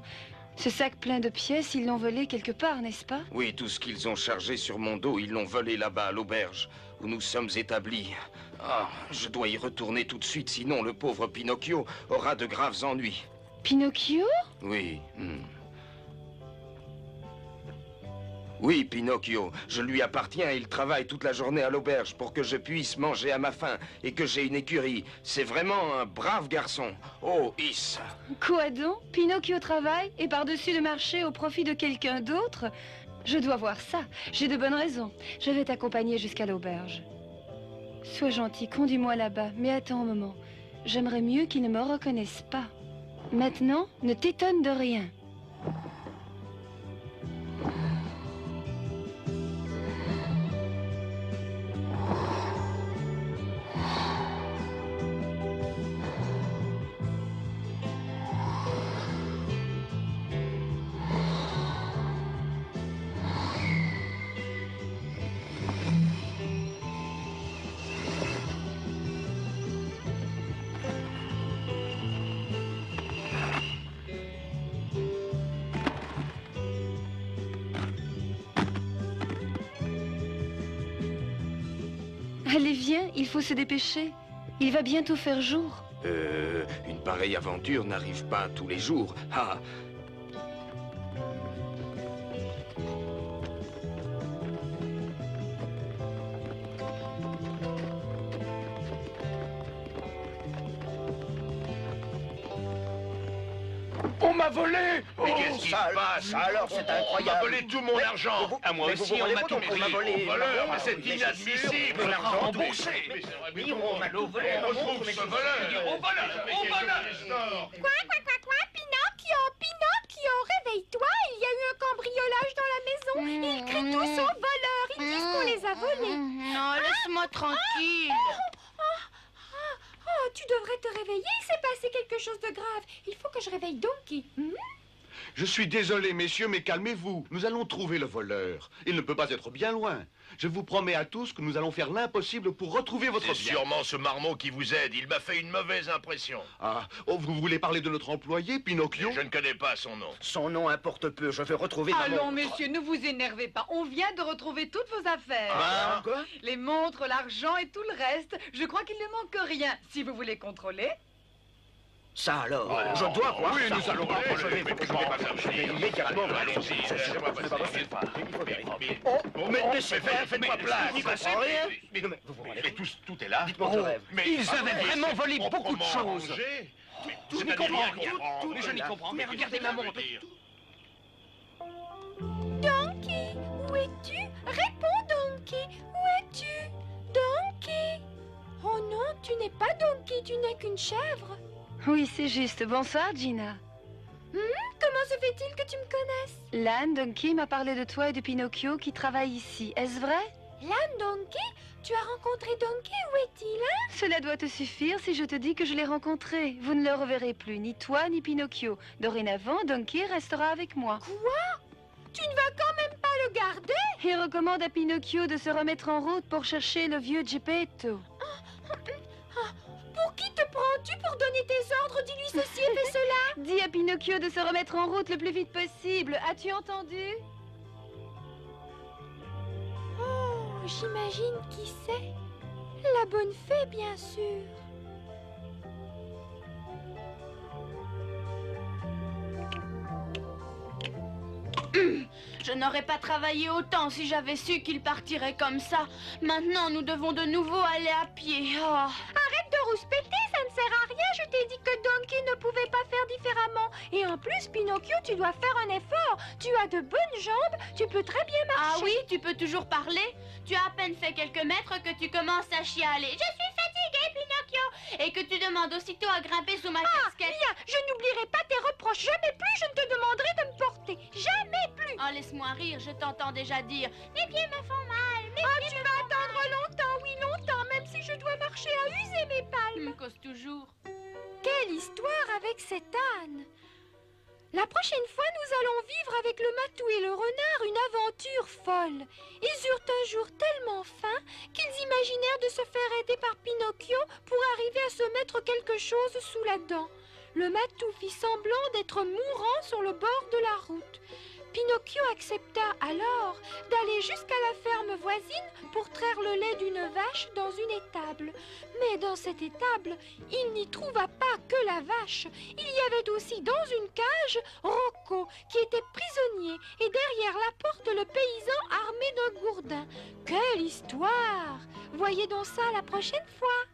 Ce sac plein de pièces, ils l'ont volé quelque part, n'est-ce pas? Oui, tout ce qu'ils ont chargé sur mon dos, ils l'ont volé là-bas à l'auberge, où nous sommes établis. Ah, je dois y retourner tout de suite, sinon le pauvre Pinocchio aura de graves ennuis. Pinocchio? Oui. Oui, Pinocchio, je lui appartiens et il travaille toute la journée à l'auberge pour que je puisse manger à ma faim et que j'ai une écurie. C'est vraiment un brave garçon. Oh, Is. Quoi donc? Pinocchio travaille et par-dessus le marché au profit de quelqu'un d'autre? Je dois voir ça. J'ai de bonnes raisons. Je vais t'accompagner jusqu'à l'auberge. Sois gentil, conduis-moi là-bas, mais attends un moment. J'aimerais mieux qu'ils ne me reconnaissent pas. Maintenant, ne t'étonne de rien. Allez, viens, il faut se dépêcher. Il va bientôt faire jour. Une pareille aventure n'arrive pas tous les jours. Ah. On m'a volé. Mais qu'est-ce qui se passe? Alors, c'est incroyable. On m'a volé tout mon argent. À moi aussi, on m'a tout volé. Voleur, mais c'est inadmissible. L'argent remboursé. On m'a tout volé. On retrouve ce voleur. Au voleur. Quoi, Pinocchio, réveille-toi, il y a eu un cambriolage dans la maison. Ils crient tous aux voleurs, ils disent qu'on les a volés. Non, laisse-moi tranquille. Oh, tu devrais te réveiller, il s'est passé quelque chose de grave. Il faut que je réveille Donkey. Je suis désolé, messieurs, mais calmez-vous. Nous allons trouver le voleur. Il ne peut pas être bien loin. Je vous promets à tous que nous allons faire l'impossible pour retrouver votre bien. C'est sûrement ce marmot qui vous aide. Il m'a fait une mauvaise impression. Ah, oh, vous voulez parler de notre employé, Pinocchio? Je ne connais pas son nom. Son nom importe peu. Je veux retrouver ma montre. Allons, messieurs, ne vous énervez pas. On vient de retrouver toutes vos affaires. Ah, quoi? Les montres, l'argent et tout le reste. Je crois qu'il ne manque rien. Si vous voulez contrôler. Ça alors, je dois voir oui, ça. nous allons voir. Je vais immédiatement. Allons-y. Mais faites-moi place. N'y comprends rien. Mais tout est là. Dites-moi le rêve. Ils avaient vraiment volé beaucoup de choses. Je n'y comprends rien. Mais regardez ma montre. Donkey, où es-tu? Réponds, Donkey. Où es-tu? Donkey? Oh non, tu n'es pas Donkey, tu n'es qu'une chèvre. Oui, c'est juste. Bonsoir, Gina. Comment se fait-il que tu me connaisses? Lan, Donkey m'a parlé de toi et de Pinocchio qui travaillent ici. Est-ce vrai? Lan, Donkey? Tu as rencontré Donkey? Où est-il, hein? Cela doit te suffire si je te dis que je l'ai rencontré. Vous ne le reverrez plus, ni toi ni Pinocchio. Dorénavant, Donkey restera avec moi. Quoi? Tu ne vas quand même pas le garder? Il recommande à Pinocchio de se remettre en route pour chercher le vieux Geppetto. Pour qui te prends-tu pour donner tes ordres? Dis-lui ceci et fais cela. Dis à Pinocchio de se remettre en route le plus vite possible. As-tu entendu? Oh, j'imagine qui c'est. La bonne fée, bien sûr. Je n'aurais pas travaillé autant si j'avais su qu'il partirait comme ça. Maintenant, nous devons de nouveau aller à pied. Oh. Arrête de rouspéter, ça ne sert à rien. Je t'ai dit que Donkey ne pouvait pas faire différemment. Et en plus, Pinocchio, tu dois faire un effort. Tu as de bonnes jambes, tu peux très bien marcher. Ah oui, tu peux toujours parler? Tu as à peine fait quelques mètres que tu commences à chialer. Je suis fatiguée, Pinocchio. Et que tu demandes aussitôt à grimper sous ma casquette. Bien, je n'oublierai pas tes reproches. Jamais plus je ne te demanderai de me porter. Jamais plus. Oh, laisse-moi rire, je t'entends déjà dire. Mes pieds me font mal. Tu vas attendre longtemps, oui, longtemps, même si je dois marcher à user mes palmes. Tu me causes toujours. Quelle histoire avec cet âne! La prochaine fois, nous allons vivre avec le matou et le renard une aventure folle. Ils eurent un jour tellement faim qu'ils imaginèrent de se faire aider par Pinocchio pour arriver à se mettre quelque chose sous la dent. Le matou fit semblant d'être mourant sur le bord de la route. Pinocchio accepta alors d'aller jusqu'à la ferme voisine pour traire le lait d'une vache dans une étable. Mais dans cette étable, il n'y trouva pas que la vache. Il y avait aussi dans une cage Rocco qui était prisonnier et derrière la porte le paysan armé d'un gourdin. Quelle histoire! Voyez donc ça la prochaine fois.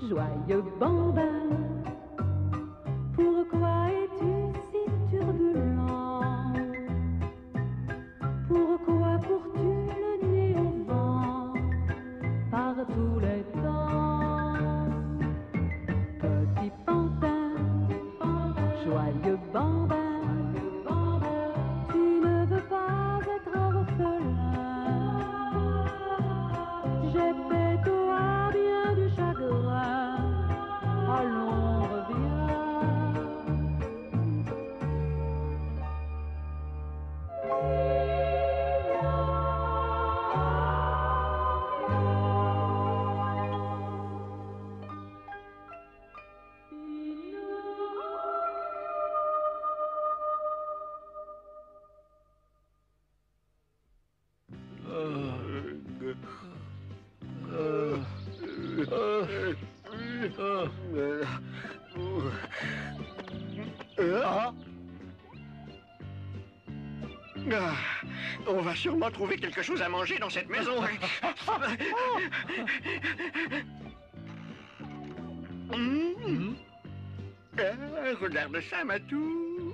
Joyeux bambin, pourquoi es-tu si turbulent? Pourquoi cours-tu le nez au vent par tous les temps? Petit pantin, joyeux bambin, tu ne veux pas être orphelin. Geppetto a bien du chagrin. Allons, reviens. On va sûrement trouver quelque chose à manger dans cette maison. Regarde ça, Matou.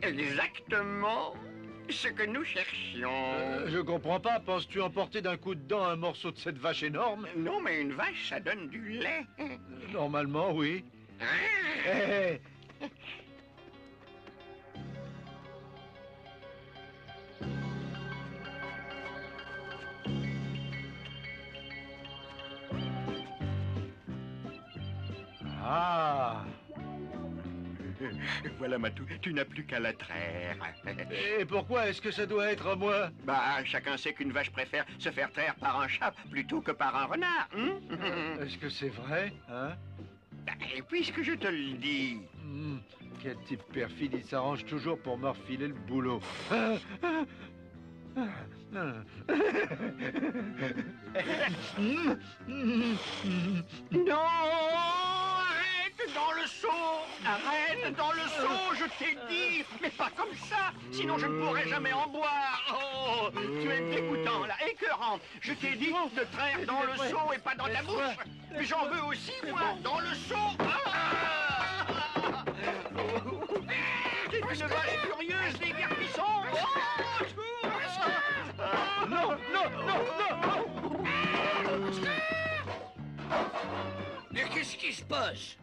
Exactement ce que nous cherchions. Je comprends pas. Penses-tu emporter d'un coup de dent un morceau de cette vache énorme? Non, mais une vache, ça donne du lait. Normalement, oui. Hein? Ah! Voilà, Matou, tu n'as plus qu'à la traire. Et pourquoi est-ce que ça doit être à moi? Bah, chacun sait qu'une vache préfère se faire traire par un chat plutôt que par un renard. Est-ce que c'est vrai, hein? Et puisque je te le dis... Quel type perfide, il s'arrange toujours pour me refiler le boulot. Non! Arrête dans le seau! Arrête dans le seau, je t'ai dit! Mais pas comme ça, sinon je ne pourrai jamais en boire! Oh, tu es dégoûtant, là, écœurant! Je t'ai dit de traire dans le seau et pas dans ta bouche! Mais j'en veux aussi, moi, dans le seau! Ah! C'est une vache curieuse, des garpissons! Oh, non, non, non, non! Mais qu'est-ce qui se passe?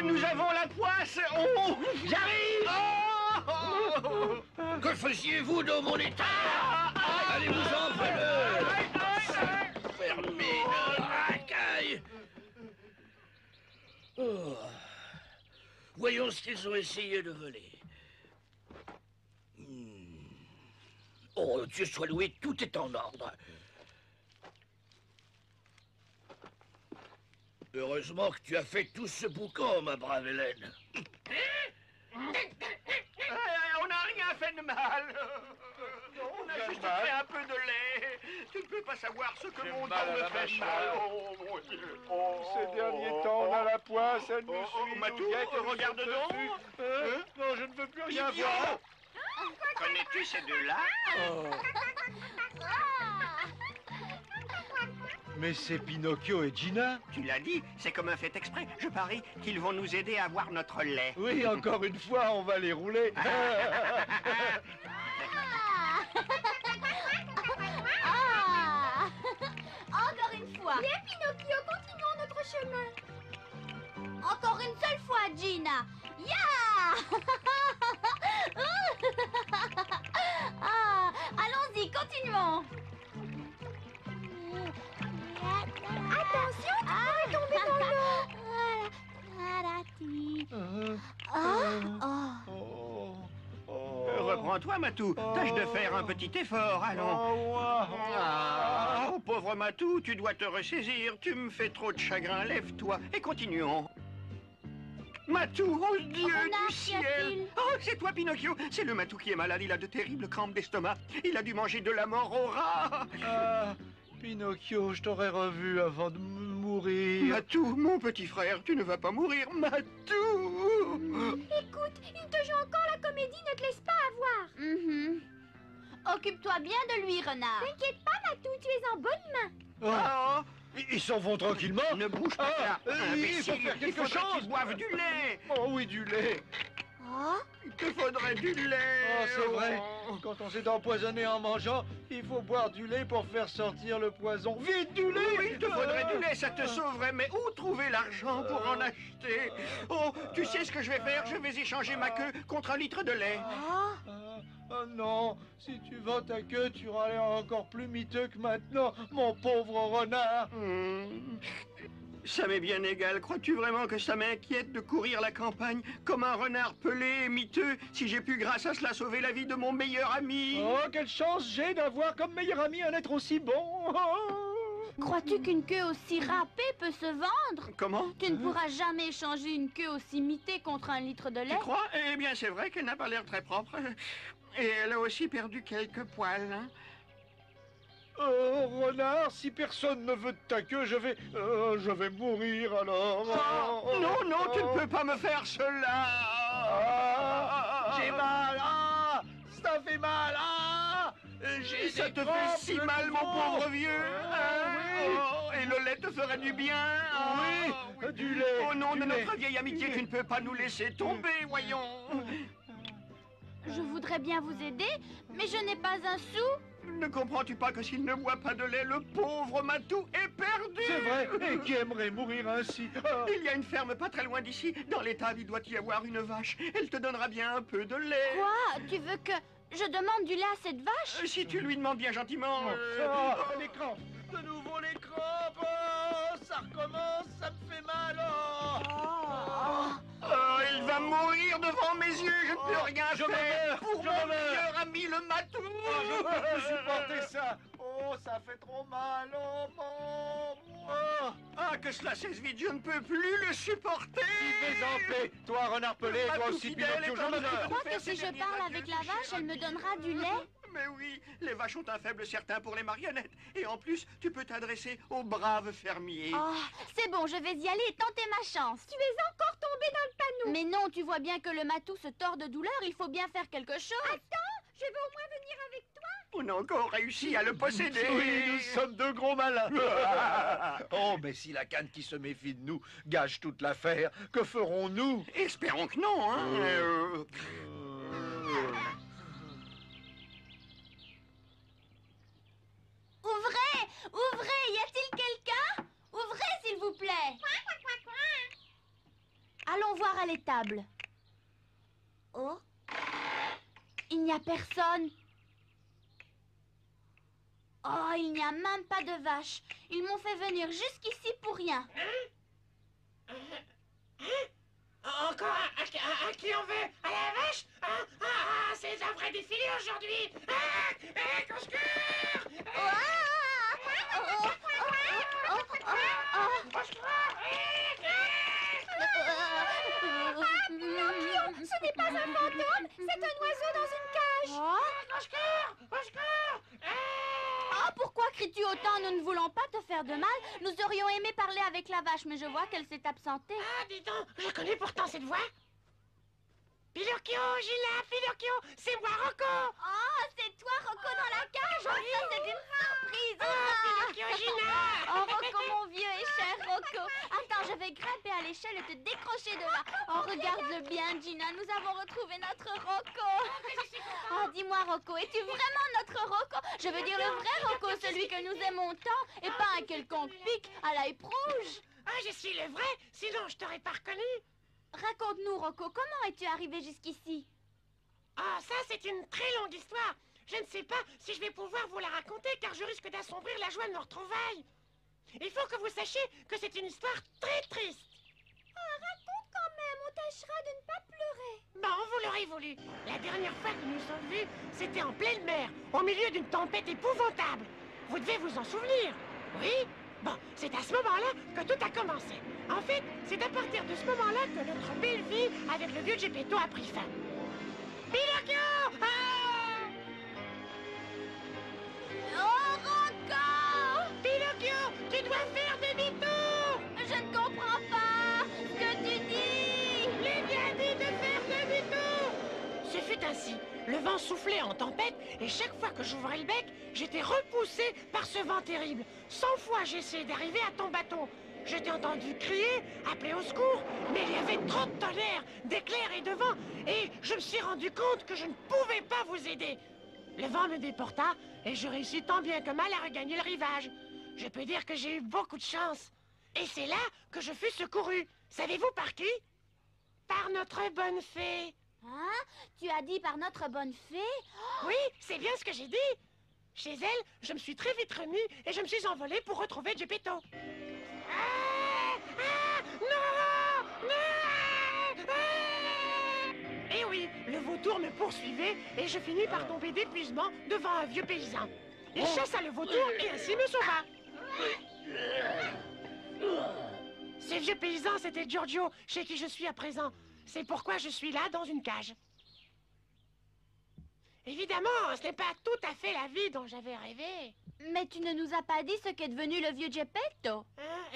Nous avons la poisse! Oh, j'arrive! Oh, que faisiez-vous dans mon état? Allez-vous-en, voleur! Fermez la racaille! Oh. Voyons ce qu'ils ont essayé de voler. Oh, Dieu soit loué, tout est en ordre. Heureusement que tu as fait tout ce boucan, ma brave Hélène. On n'a rien fait de mal. On a juste fait un peu de lait. Tu ne peux pas savoir ce que mon dos me fait mal. Ces derniers temps, on a la poisse, elle nous suit, Matou, nous guette, elle nous regarde saute donc. dessus. Non, je ne veux plus rien voir. Connais-tu ces deux-là? Mais c'est Pinocchio et Gina. Tu l'as dit, c'est comme un fait exprès. Je parie qu'ils vont nous aider à avoir notre lait. Oui, encore une fois, on va les rouler. Encore une fois. Bien, Pinocchio, continuons notre chemin. Encore une seule fois, Gina. Ya! Allons-y, continuons. Attention, tu pourrais tomber dans l'eau. Reprends-toi, Matou. Tâche de faire un petit effort, allons. Oh, pauvre Matou, tu dois te ressaisir. Tu me fais trop de chagrin. Lève-toi et continuons. Matou, oh Dieu du ciel! Oh, c'est toi, Pinocchio! C'est le Matou qui est malade, il a de terribles crampes d'estomac. Il a dû manger de la mort au rat. Ah, Pinocchio, je t'aurais revu avant de mourir. Matou, mon petit frère, tu ne vas pas mourir, Matou! Écoute, il te joue encore la comédie, ne te laisse pas avoir. Occupe-toi bien de lui, renard. T'inquiète pas, Matou, tu es en bonne main. Oh. Ils s'en vont tranquillement. Ne bouge pas, il faut faire quelque chose. Qu'ils boivent du lait. Oh oui, du lait. Il te faudrait du lait. Oh, c'est vrai. Quand on s'est empoisonné en mangeant, il faut boire du lait pour faire sortir le poison. Vite, du lait! Oui, il te faudrait du lait, ça te sauverait. Mais où trouver l'argent pour en acheter? Oh, tu sais ce que je vais faire? Je vais échanger ma queue contre un litre de lait. Oh non, si tu vends ta queue, tu auras l'air encore plus miteux que maintenant, mon pauvre renard. Ça m'est bien égal. Crois-tu vraiment que ça m'inquiète de courir la campagne comme un renard pelé et miteux si j'ai pu grâce à cela sauver la vie de mon meilleur ami? Oh, quelle chance j'ai d'avoir comme meilleur ami un être aussi bon. Crois-tu qu'une queue aussi râpée peut se vendre? Comment? Tu ne pourras jamais échanger une queue aussi mitée contre un litre de lait. Tu crois? Eh bien, c'est vrai qu'elle n'a pas l'air très propre. Et elle a aussi perdu quelques poils. Hein? Oh, renard, si personne ne veut de ta queue, je vais mourir alors. Non, non, tu ne peux pas me faire cela. J'ai mal. Ça fait mal. Ça te fait si mal, mon pauvre vieux. Et le lait te ferait du bien. Oui, du lait. Au nom de notre vieille amitié, tu ne peux pas nous laisser tomber, voyons. Je voudrais bien vous aider, mais je n'ai pas un sou. Ne comprends-tu pas que s'il ne boit pas de lait, le pauvre Matou est perdu? C'est vrai, et qui aimerait mourir ainsi? Ah. Il y a une ferme pas très loin d'ici. Dans l'étable, il doit y avoir une vache. Elle te donnera bien un peu de lait. Quoi? Tu veux que je demande du lait à cette vache? Si tu lui demandes bien gentiment... Les crampes! De nouveau les crampes! Oh, ça recommence, ça me fait mal! Oh, il va mourir devant mes yeux, je ne peux rien faire pour mon meilleur ami le Matou. Je ne peux plus supporter ça! Oh, ça fait trop mal! Oh, Ah, que cela cesse vite, je ne peux plus le supporter. Vivez en paix! Toi, renard pelé, toi aussi, Pinocchio, j'en Je crois que si je parle avec la vache, elle me donnera du lait. Mais oui, les vaches ont un faible certain pour les marionnettes. Et en plus, tu peux t'adresser aux braves fermiers. Oh, c'est bon, je vais y aller et tenter ma chance. Tu es encore tombé dans le panneau. Mais non, tu vois bien que le Matou se tord de douleur, il faut bien faire quelque chose. Attends, je vais au moins venir avec toi. On a encore réussi à le posséder. Oui, nous sommes deux gros malins. Oh, mais si la canne qui se méfie de nous gâche toute l'affaire, que ferons-nous? Espérons que non, hein. Ouvrez! Ouvrez! Y a-t-il quelqu'un? Ouvrez, s'il vous plaît. Allons voir à l'étable. Oh? Il n'y a personne. Oh, il n'y a même pas de vache. Ils m'ont fait venir jusqu'ici pour rien. Encore un qui en veut? À la vache? C'est un vrai défilé aujourd'hui. Pinocchio, ce n'est pas un fantôme, c'est un oiseau dans une cage. Oh, pourquoi cries-tu autant? Nous ne voulons pas te faire de mal. Nous aurions aimé parler avec la vache, mais je vois qu'elle s'est absentée. Ah, dis donc, je connais pourtant cette voix. Pinocchio, Gila, Pinocchio, c'est moi, Rocco. Oh, c'est toi, Rocco, dans la cage. Oh, ça, c'est une surprise. Pinocchio, Gila. Oh, Rocco, mon vieux et cher Rocco. Attends, je vais grimper à l'échelle et te décrocher de là. Oh, regarde-le bien, Gina, nous avons retrouvé notre Rocco. Oh, dis-moi, Rocco, es-tu vraiment notre Rocco? Je veux dire le vrai Rocco, celui que nous aimons tant, et pas un quelconque pic à la rouge. Ah, je suis le vrai, sinon je t'aurais pas reconnu. Raconte-nous, Rocco, comment es-tu arrivé jusqu'ici? Ah, ça, c'est une très longue histoire. Je ne sais pas si je vais pouvoir vous la raconter, car je risque d'assombrir la joie de nos retrouvailles. Il faut que vous sachiez que c'est une histoire très triste. Raconte quand même, on tâchera de ne pas pleurer. Bon, vous l'aurez voulu. La dernière fois que nous nous sommes vus, c'était en pleine mer, au milieu d'une tempête épouvantable. Vous devez vous en souvenir. Oui? Bon, c'est à ce moment-là que tout a commencé. En fait, c'est à partir de ce moment-là que notre belle vie avec le vieux Geppetto a pris fin. Pinocchio! Oh, Rocco! Pinocchio, tu dois faire demi-tour! Je ne comprends pas ce que tu dis! J'ai bien dit de faire demi-tour! Ce fut ainsi. Le vent soufflait en tempête et chaque fois que j'ouvrais le bec, j'étais repoussé par ce vent terrible. 100 fois j'ai essayé d'arriver à ton bateau. Je t'ai entendu crier, appeler au secours, mais il y avait trop de tonnerre, d'éclairs et de vent, et je me suis rendu compte que je ne pouvais pas vous aider. Le vent me déporta et je réussis tant bien que mal à regagner le rivage. Je peux dire que j'ai eu beaucoup de chance. Et c'est là que je fus secouru. Savez-vous par qui? Par notre bonne fée. Hein? Tu as dit par notre bonne fée? Oh! Oui, c'est bien ce que j'ai dit. Chez elle, je me suis très vite remis et je me suis envolé pour retrouver Geppetto. Et oui, le vautour me poursuivait et je finis par tomber d'épuisement devant un vieux paysan. Il chassa le vautour et ainsi me sauva. Ce vieux paysan, c'était Giorgio, chez qui je suis à présent. C'est pourquoi je suis là, dans une cage. Évidemment, ce n'est pas tout à fait la vie dont j'avais rêvé. Mais tu ne nous as pas dit ce qu'est devenu le vieux Geppetto.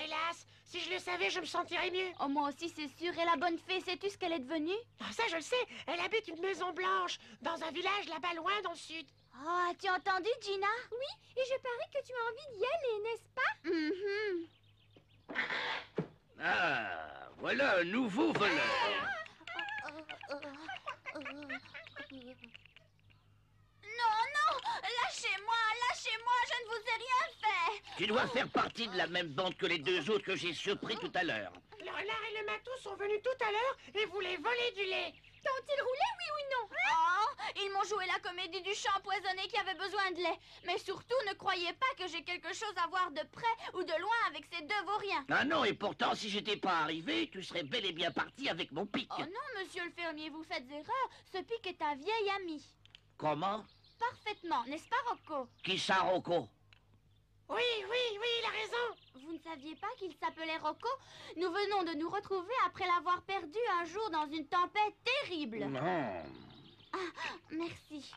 Hélas, si je le savais, je me sentirais mieux. Oh, moi aussi, c'est sûr. Et la bonne fée, sais-tu ce qu'elle est devenue? Ah, ça, je le sais. Elle habite une maison blanche, dans un village là-bas loin dans le sud. Oh, as-tu entendu, Gina? Oui, et je parie que tu as envie d'y aller, n'est-ce pas? Ah, voilà un nouveau voleur. Non, non, lâchez-moi, je ne vous ai rien fait. Tu dois faire partie de la même bande que les deux autres que j'ai surpris tout à l'heure. Le renard et le matou sont venus tout à l'heure et voulaient voler du lait. T'ont-ils roulé, oui ou non? Oh, ils m'ont joué la comédie du chat empoisonné qui avait besoin de lait. Mais surtout, ne croyez pas que j'ai quelque chose à voir de près ou de loin avec ces deux vauriens. Ah non, et pourtant, si j'étais pas arrivé, tu serais bel et bien parti avec mon pic. Oh non, monsieur le fermier, vous faites erreur. Ce pic est un vieil ami. Comment? Parfaitement, n'est-ce pas, Rocco? Qui ça, Rocco? Oui, il a raison. Vous ne saviez pas qu'il s'appelait Rocco? Nous venons de nous retrouver après l'avoir perdu un jour dans une tempête terrible. Non. Ah, merci.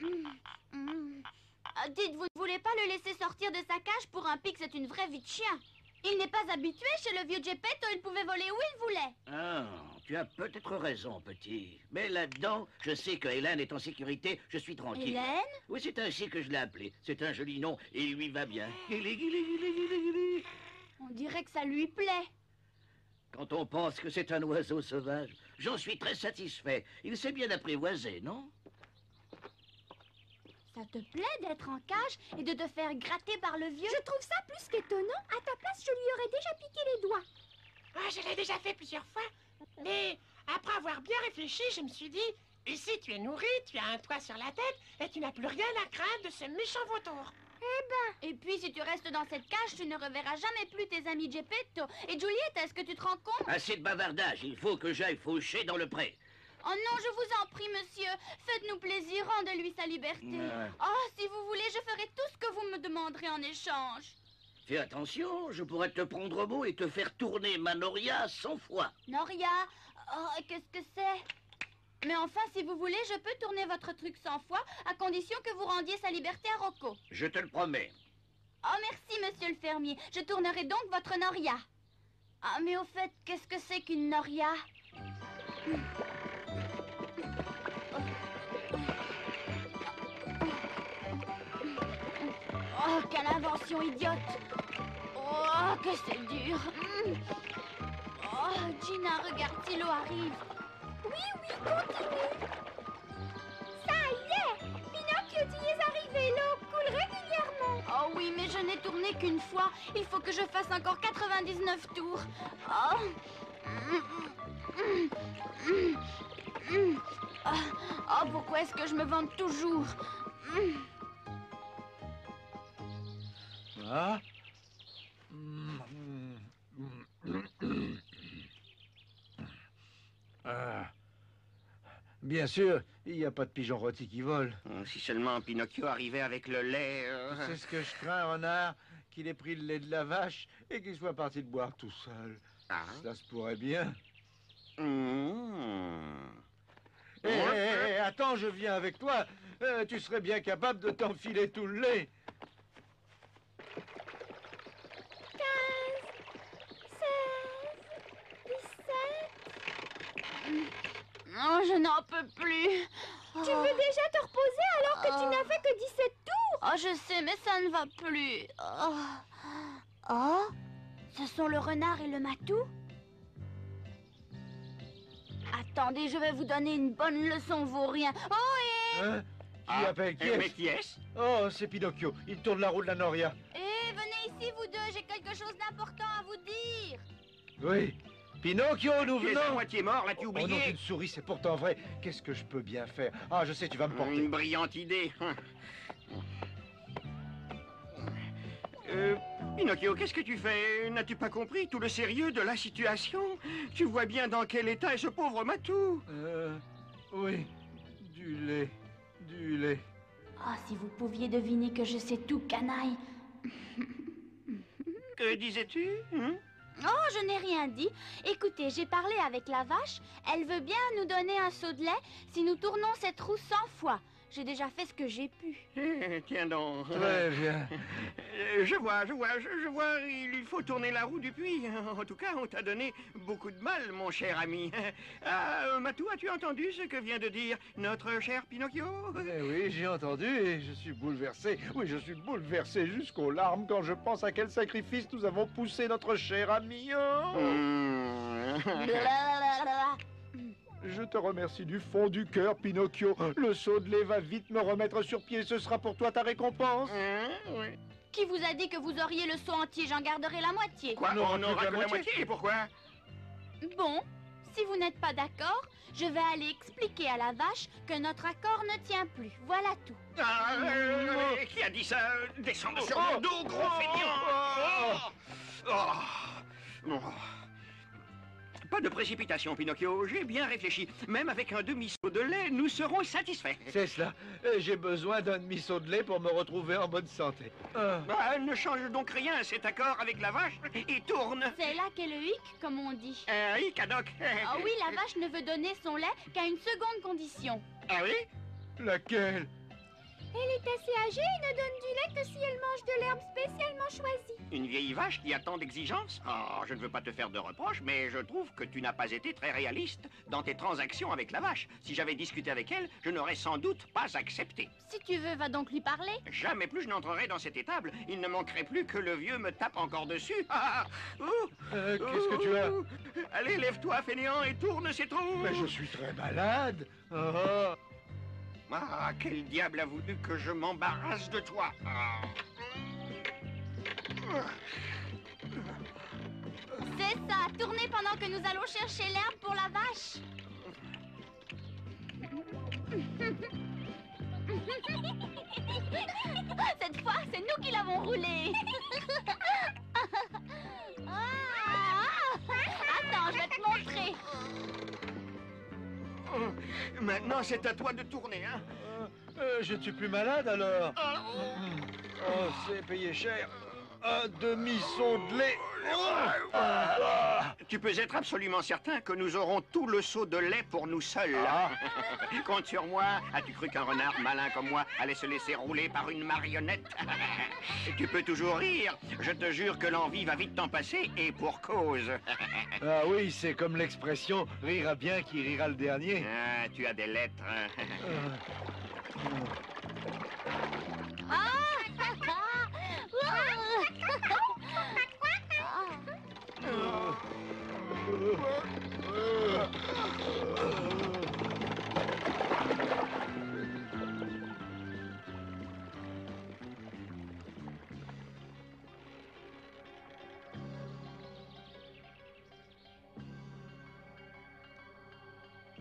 Dites, vous ne voulez pas le laisser sortir de sa cage? Pour un pic, c'est une vraie vie de chien. Il n'est pas habitué chez le vieux Geppetto, il pouvait voler où il voulait. Ah, tu as peut-être raison, petit. Mais là-dedans, je sais que Hélène est en sécurité, je suis tranquille. Hélène? Oui, c'est ainsi que je l'ai appelée. C'est un joli nom et il lui va bien. On dirait que ça lui plaît. Quand on pense que c'est un oiseau sauvage, j'en suis très satisfait. Il s'est bien apprivoisé, non? Ça te plaît d'être en cage et de te faire gratter par le vieux? Je trouve ça plus qu'étonnant. À ta place, je lui aurais déjà piqué les doigts. Ah, je l'ai déjà fait plusieurs fois. Mais après avoir bien réfléchi, je me suis dit, ici tu es nourri, tu as un toit sur la tête et tu n'as plus rien à craindre de ce méchant vautour. Et puis si tu restes dans cette cage, tu ne reverras jamais plus tes amis Geppetto. Et Juliette, est-ce que tu te rends compte? Assez de bavardage, il faut que j'aille faucher dans le pré. Oh non, je vous en prie, monsieur. Faites-nous plaisir, rendez-lui sa liberté. Oh, si vous voulez, je ferai tout ce que vous me demanderez en échange. Fais attention, je pourrais te prendre au mot et te faire tourner ma Noria 100 fois. Noria? Oh, qu'est-ce que c'est? Mais enfin, si vous voulez, je peux tourner votre truc 100 fois, à condition que vous rendiez sa liberté à Rocco. Je te le promets. Oh, merci, monsieur le fermier. Je tournerai donc votre Noria. Ah, mais au fait, qu'est-ce que c'est qu'une Noria? Oh, quelle invention idiote! Oh, que c'est dur! Oh, Gina, regarde, Tilo arrive! Oui, continue! Ça y est! Pinocchio, tu y es arrivé! L'eau coule régulièrement! Oh oui, mais je n'ai tourné qu'une fois. Il faut que je fasse encore 99 tours. Oh! Oh, pourquoi est-ce que je me vante toujours? Ah. Bien sûr, il n'y a pas de pigeon rôti qui vole. Si seulement Pinocchio arrivait avec le lait... C'est ce que je crains, renard, qu'il ait pris le lait de la vache et qu'il soit parti le boire tout seul. Ah. Ça se pourrait bien. Attends, je viens avec toi. Tu serais bien capable de t'enfiler tout le lait. 15, 16, 17... Non, je n'en peux plus. Tu veux déjà te reposer alors que tu n'as fait que 17 tours? Oh, je sais, mais ça ne va plus. Oh, ce sont le renard et le matou? Attendez, je vais vous donner une bonne leçon, vaurien. Oh, Hein? Qui appelle qui est-ce? Mais qui est-ce? Oh, c'est Pinocchio. Il tourne la roue de la Noria. venez ici, vous deux, j'ai quelque chose d'important à vous dire. Oui. Pinocchio, nous Tu es venons. à moitié mort, l'as-tu Oh non, oublié? une souris, c'est pourtant vrai. Qu'est-ce que je peux bien faire? Ah, je sais, tu vas me porter. Une brillante idée. Pinocchio, qu'est-ce que tu fais? N'as-tu pas compris tout le sérieux de la situation? Tu vois bien dans quel état est ce pauvre matou. Oui, du lait, du lait. Oh, si vous pouviez deviner que je sais tout, canaille. Que disais-tu? Oh, je n'ai rien dit. Écoutez, j'ai parlé avec la vache. Elle veut bien nous donner un seau de lait si nous tournons cette roue 100 fois. J'ai déjà fait ce que j'ai pu. Tiens donc. Très bien. Je vois, il faut tourner la roue du puits. En tout cas, on t'a donné beaucoup de mal, mon cher ami. Ah, Matou, as-tu entendu ce que vient de dire notre cher Pinocchio? Eh oui, j'ai entendu et je suis bouleversé. Oui, je suis bouleversé jusqu'aux larmes quand je pense à quel sacrifice nous avons poussé notre cher ami. Je te remercie du fond du cœur, Pinocchio. Le seau de lait va vite me remettre sur pied. Ce sera pour toi ta récompense. Oui. Qui vous a dit que vous auriez le seau entier? J'en garderai la moitié. Quoi? On n'aura que la moitié? Et pourquoi? Bon, si vous n'êtes pas d'accord, je vais aller expliquer à la vache que notre accord ne tient plus. Voilà tout. Qui a dit ça? Descends sur mon dos, gros feignant! Pas de précipitation, Pinocchio. J'ai bien réfléchi. Même avec un demi-seau de lait, nous serons satisfaits. C'est cela. J'ai besoin d'un demi-seau de lait pour me retrouver en bonne santé. Ne change donc rien, cet accord avec la vache, et tourne. C'est là qu'est le hic, comme on dit. Hic, Haddock. Ah oui, la vache ne veut donner son lait qu'à une seconde condition. Ah oui? Laquelle? Elle est assez âgée et ne donne du lait que si elle mange de l'herbe spécialement choisie. Une vieille vache qui a tant d'exigences? Oh, je ne veux pas te faire de reproches, mais je trouve que tu n'as pas été très réaliste dans tes transactions avec la vache. Si j'avais discuté avec elle, je n'aurais sans doute pas accepté. Si tu veux, va donc lui parler. Jamais plus je n'entrerai dans cette étable. Il ne manquerait plus que le vieux me tape encore dessus. Qu'est-ce que tu as? Allez, lève-toi, fainéant, et tourne ces trous. Mais je suis très malade. Ah, quel diable a voulu que je m'embarrasse de toi? C'est ça, tournez pendant que nous allons chercher l'herbe pour la vache. Cette fois, c'est nous qui l'avons roulé. Attends, je vais te montrer. Maintenant, c'est à toi de tourner, hein? Je ne suis plus malade alors. Oh, c'est payé cher. Un demi-seau de lait. Tu peux être absolument certain que nous aurons tout le seau de lait pour nous seuls. Compte sur moi. As-tu cru qu'un renard malin comme moi allait se laisser rouler par une marionnette? Tu peux toujours rire. Je te jure que l'envie va vite t'en passer, et pour cause. Ah oui, c'est comme l'expression « rira bien qui rira le dernier ». Ah, tu as des lettres.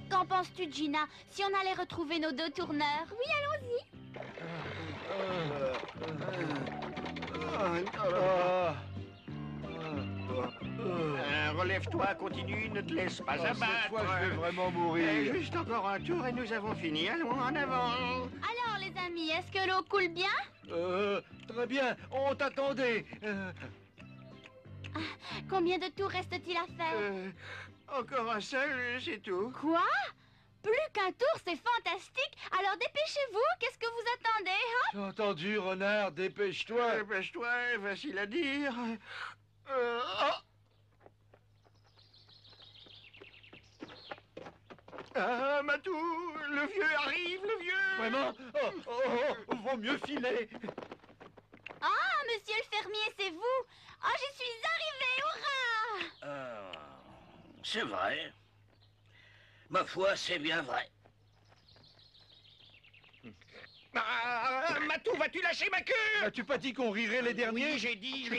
Qu'en penses-tu, Gina, si on allait retrouver nos deux tourneurs? Oui, allons-y. Relève-toi, continue, ne te laisse pas abattre. Cette fois, je vais vraiment mourir. Juste encore un tour et nous avons fini. Allons en avant. Alors, les amis, est-ce que l'eau coule bien? Très bien, on t'attendait. Combien de tours reste-t-il à faire? Encore un seul, c'est tout. Quoi? Plus qu'un tour, c'est fantastique. Alors dépêchez-vous, qu'est-ce que vous attendez, hein? J'ai entendu, renard, dépêche-toi. Dépêche-toi, facile à dire. Ah, Matou, le vieux arrive, le vieux. Vraiment? Vaut mieux filer. Ah, monsieur le fermier, c'est vous? Ah, j'y suis arrivé, hurrah! C'est vrai. Ma foi, c'est bien vrai. Matou, vas-tu lâcher ma queue? As-tu pas dit qu'on rirait les derniers? Oui, j'ai dit.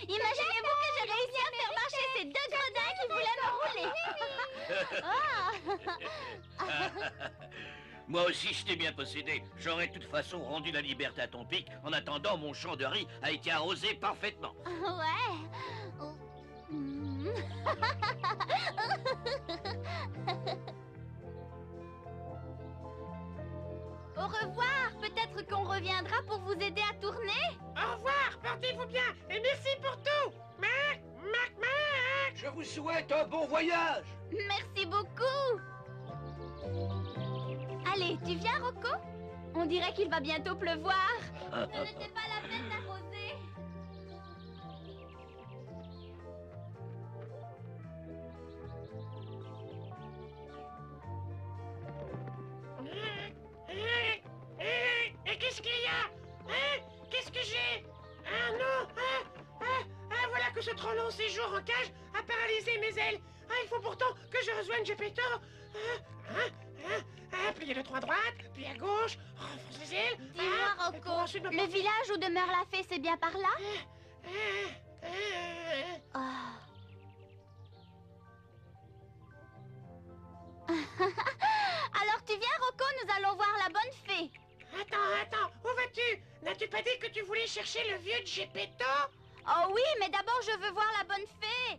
Imaginez-vous que j'ai réussi à faire marcher ces deux gredins qui voulaient me rouler. Moi aussi, je t'ai bien possédé. J'aurais de toute façon rendu la liberté à ton pic. En attendant, mon champ de riz a été arrosé parfaitement. Ouais. Au revoir. Peut-être qu'on reviendra pour vous aider à tourner. Au revoir, portez-vous bien, et merci pour tout. Mac. Je vous souhaite un bon voyage. Merci beaucoup. Allez, tu viens, Rocco? On dirait qu'il va bientôt pleuvoir. Ce n'était pas la peine d'arroser. Et qu'est-ce qu'il y a? Qu'est-ce que j'ai? Ah non! Voilà que ce trop long séjour en cage a paralysé mes ailes. Il faut pourtant que je rejoigne Geppetto. Pliez de 3 à droite, puis à gauche, renfonce les ailes. Dis-moi, Rocco, le village où demeure la fée, c'est bien par là? Alors tu viens, Rocco, nous allons voir la bonne fée. Attends, où vas-tu? N'as-tu pas dit que tu voulais chercher le vieux Geppetto? Oh oui, mais d'abord je veux voir la bonne fée.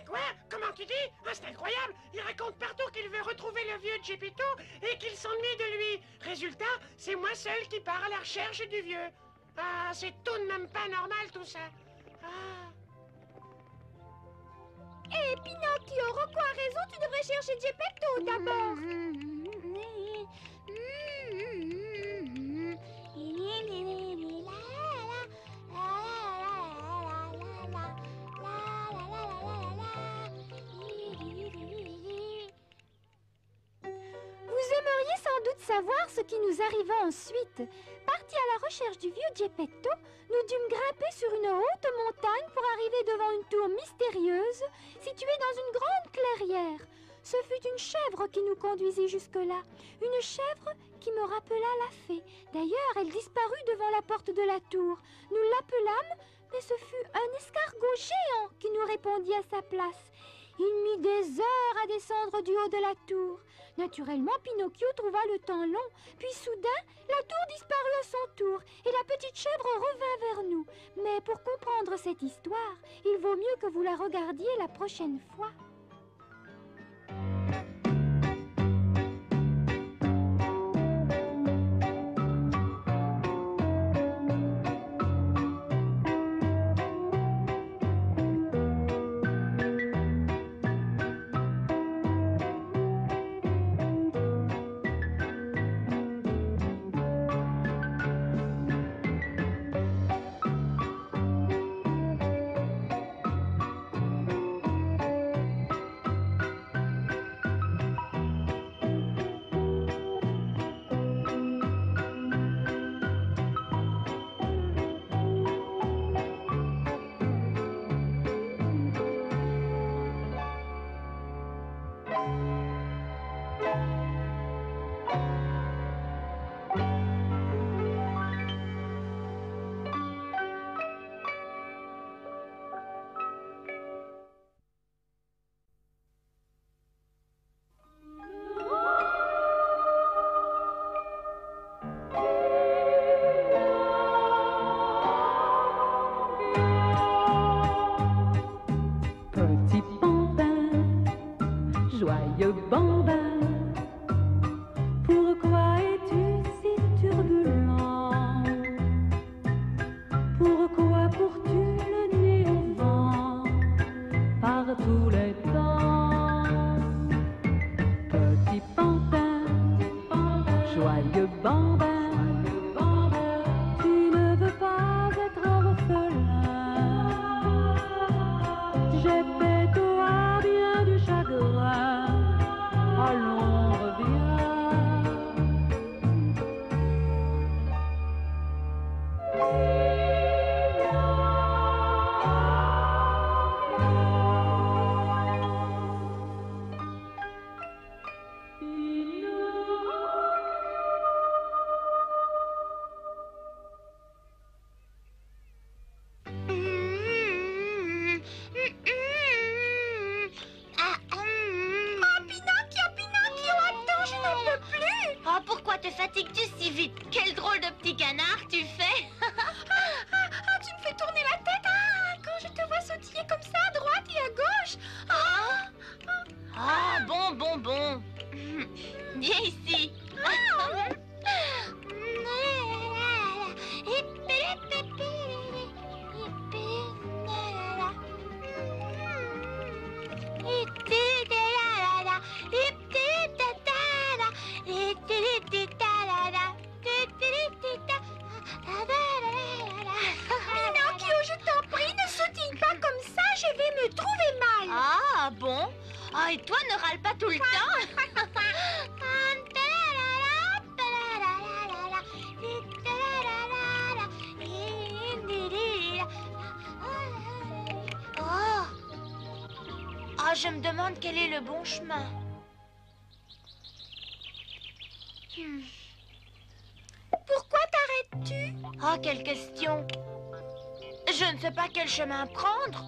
Quoi? Comment tu dis? C'est incroyable! Il raconte partout qu'il veut retrouver le vieux Geppetto et qu'il s'ennuie de lui. Résultat, c'est moi seul qui pars à la recherche du vieux. C'est tout de même pas normal tout ça. Hé, Pinocchio, Rocco a raison, tu devrais chercher Geppetto d'abord. Vous aimeriez sans doute savoir ce qui nous arriva ensuite. Partis à la recherche du vieux Geppetto, nous dûmes grimper sur une haute montagne pour arriver devant une tour mystérieuse située dans une grande clairière. Ce fut une chèvre qui nous conduisit jusque-là, une chèvre qui me rappela la fée. D'ailleurs, elle disparut devant la porte de la tour. Nous l'appelâmes, mais ce fut un escargot géant qui nous répondit à sa place. Il mit des heures à descendre du haut de la tour. Naturellement, Pinocchio trouva le temps long, puis soudain, la tour disparut à son tour et la petite chèvre revint vers nous. Mais pour comprendre cette histoire, il vaut mieux que vous la regardiez la prochaine fois. Joyeux bambin, pourquoi es-tu si turbulent? Pourquoi cours-tu le nez au vent par tous les temps? Petit pantin, joyeux bambin, tu ne veux pas être orphelin. Geppetto a bien du chagrin. Allons, reviens. Pourquoi te fatigues-tu si vite? Quel drôle de petit canard tu fais? Tu me fais tourner la tête quand je te vois sautiller comme ça à droite et à gauche. Bon. Viens ici. je me demande quel est le bon chemin. Pourquoi t'arrêtes-tu? Oh, quelle question! Je ne sais pas quel chemin prendre.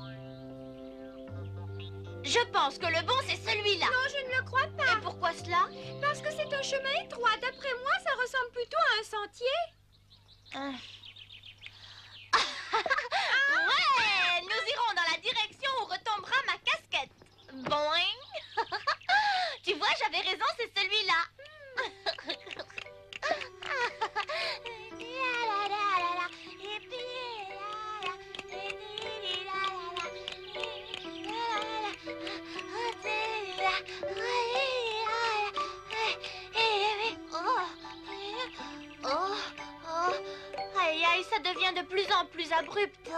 Je pense que le bon, c'est celui-là. Non, je ne le crois pas. Et pourquoi cela? Parce que c'est un chemin étroit. D'après moi, ça ressemble plutôt à un sentier. Ouais! Nous irons dans la direction où retombera ma casquette. Boing! Tu vois, j'avais raison, c'est celui-là. Aïe, aïe, ça devient de plus en plus abrupt.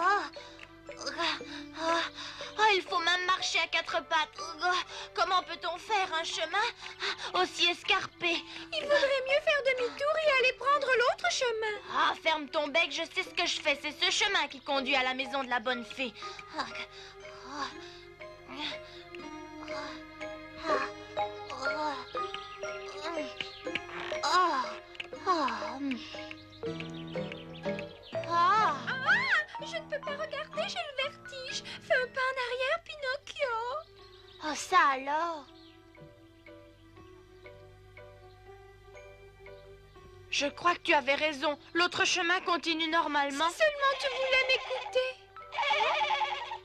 Il faut même marcher à quatre pattes. Comment peut-on faire un chemin aussi escarpé? Il faudrait mieux faire demi-tour et aller prendre l'autre chemin. Ah, ferme ton bec, je sais ce que je fais. C'est ce chemin qui conduit à la maison de la bonne fée. Je ne peux pas regarder, j'ai le vertige. Fais un pas en arrière, Pinocchio. Oh, ça alors? Je crois que tu avais raison. L'autre chemin continue normalement. Si seulement tu voulais m'écouter.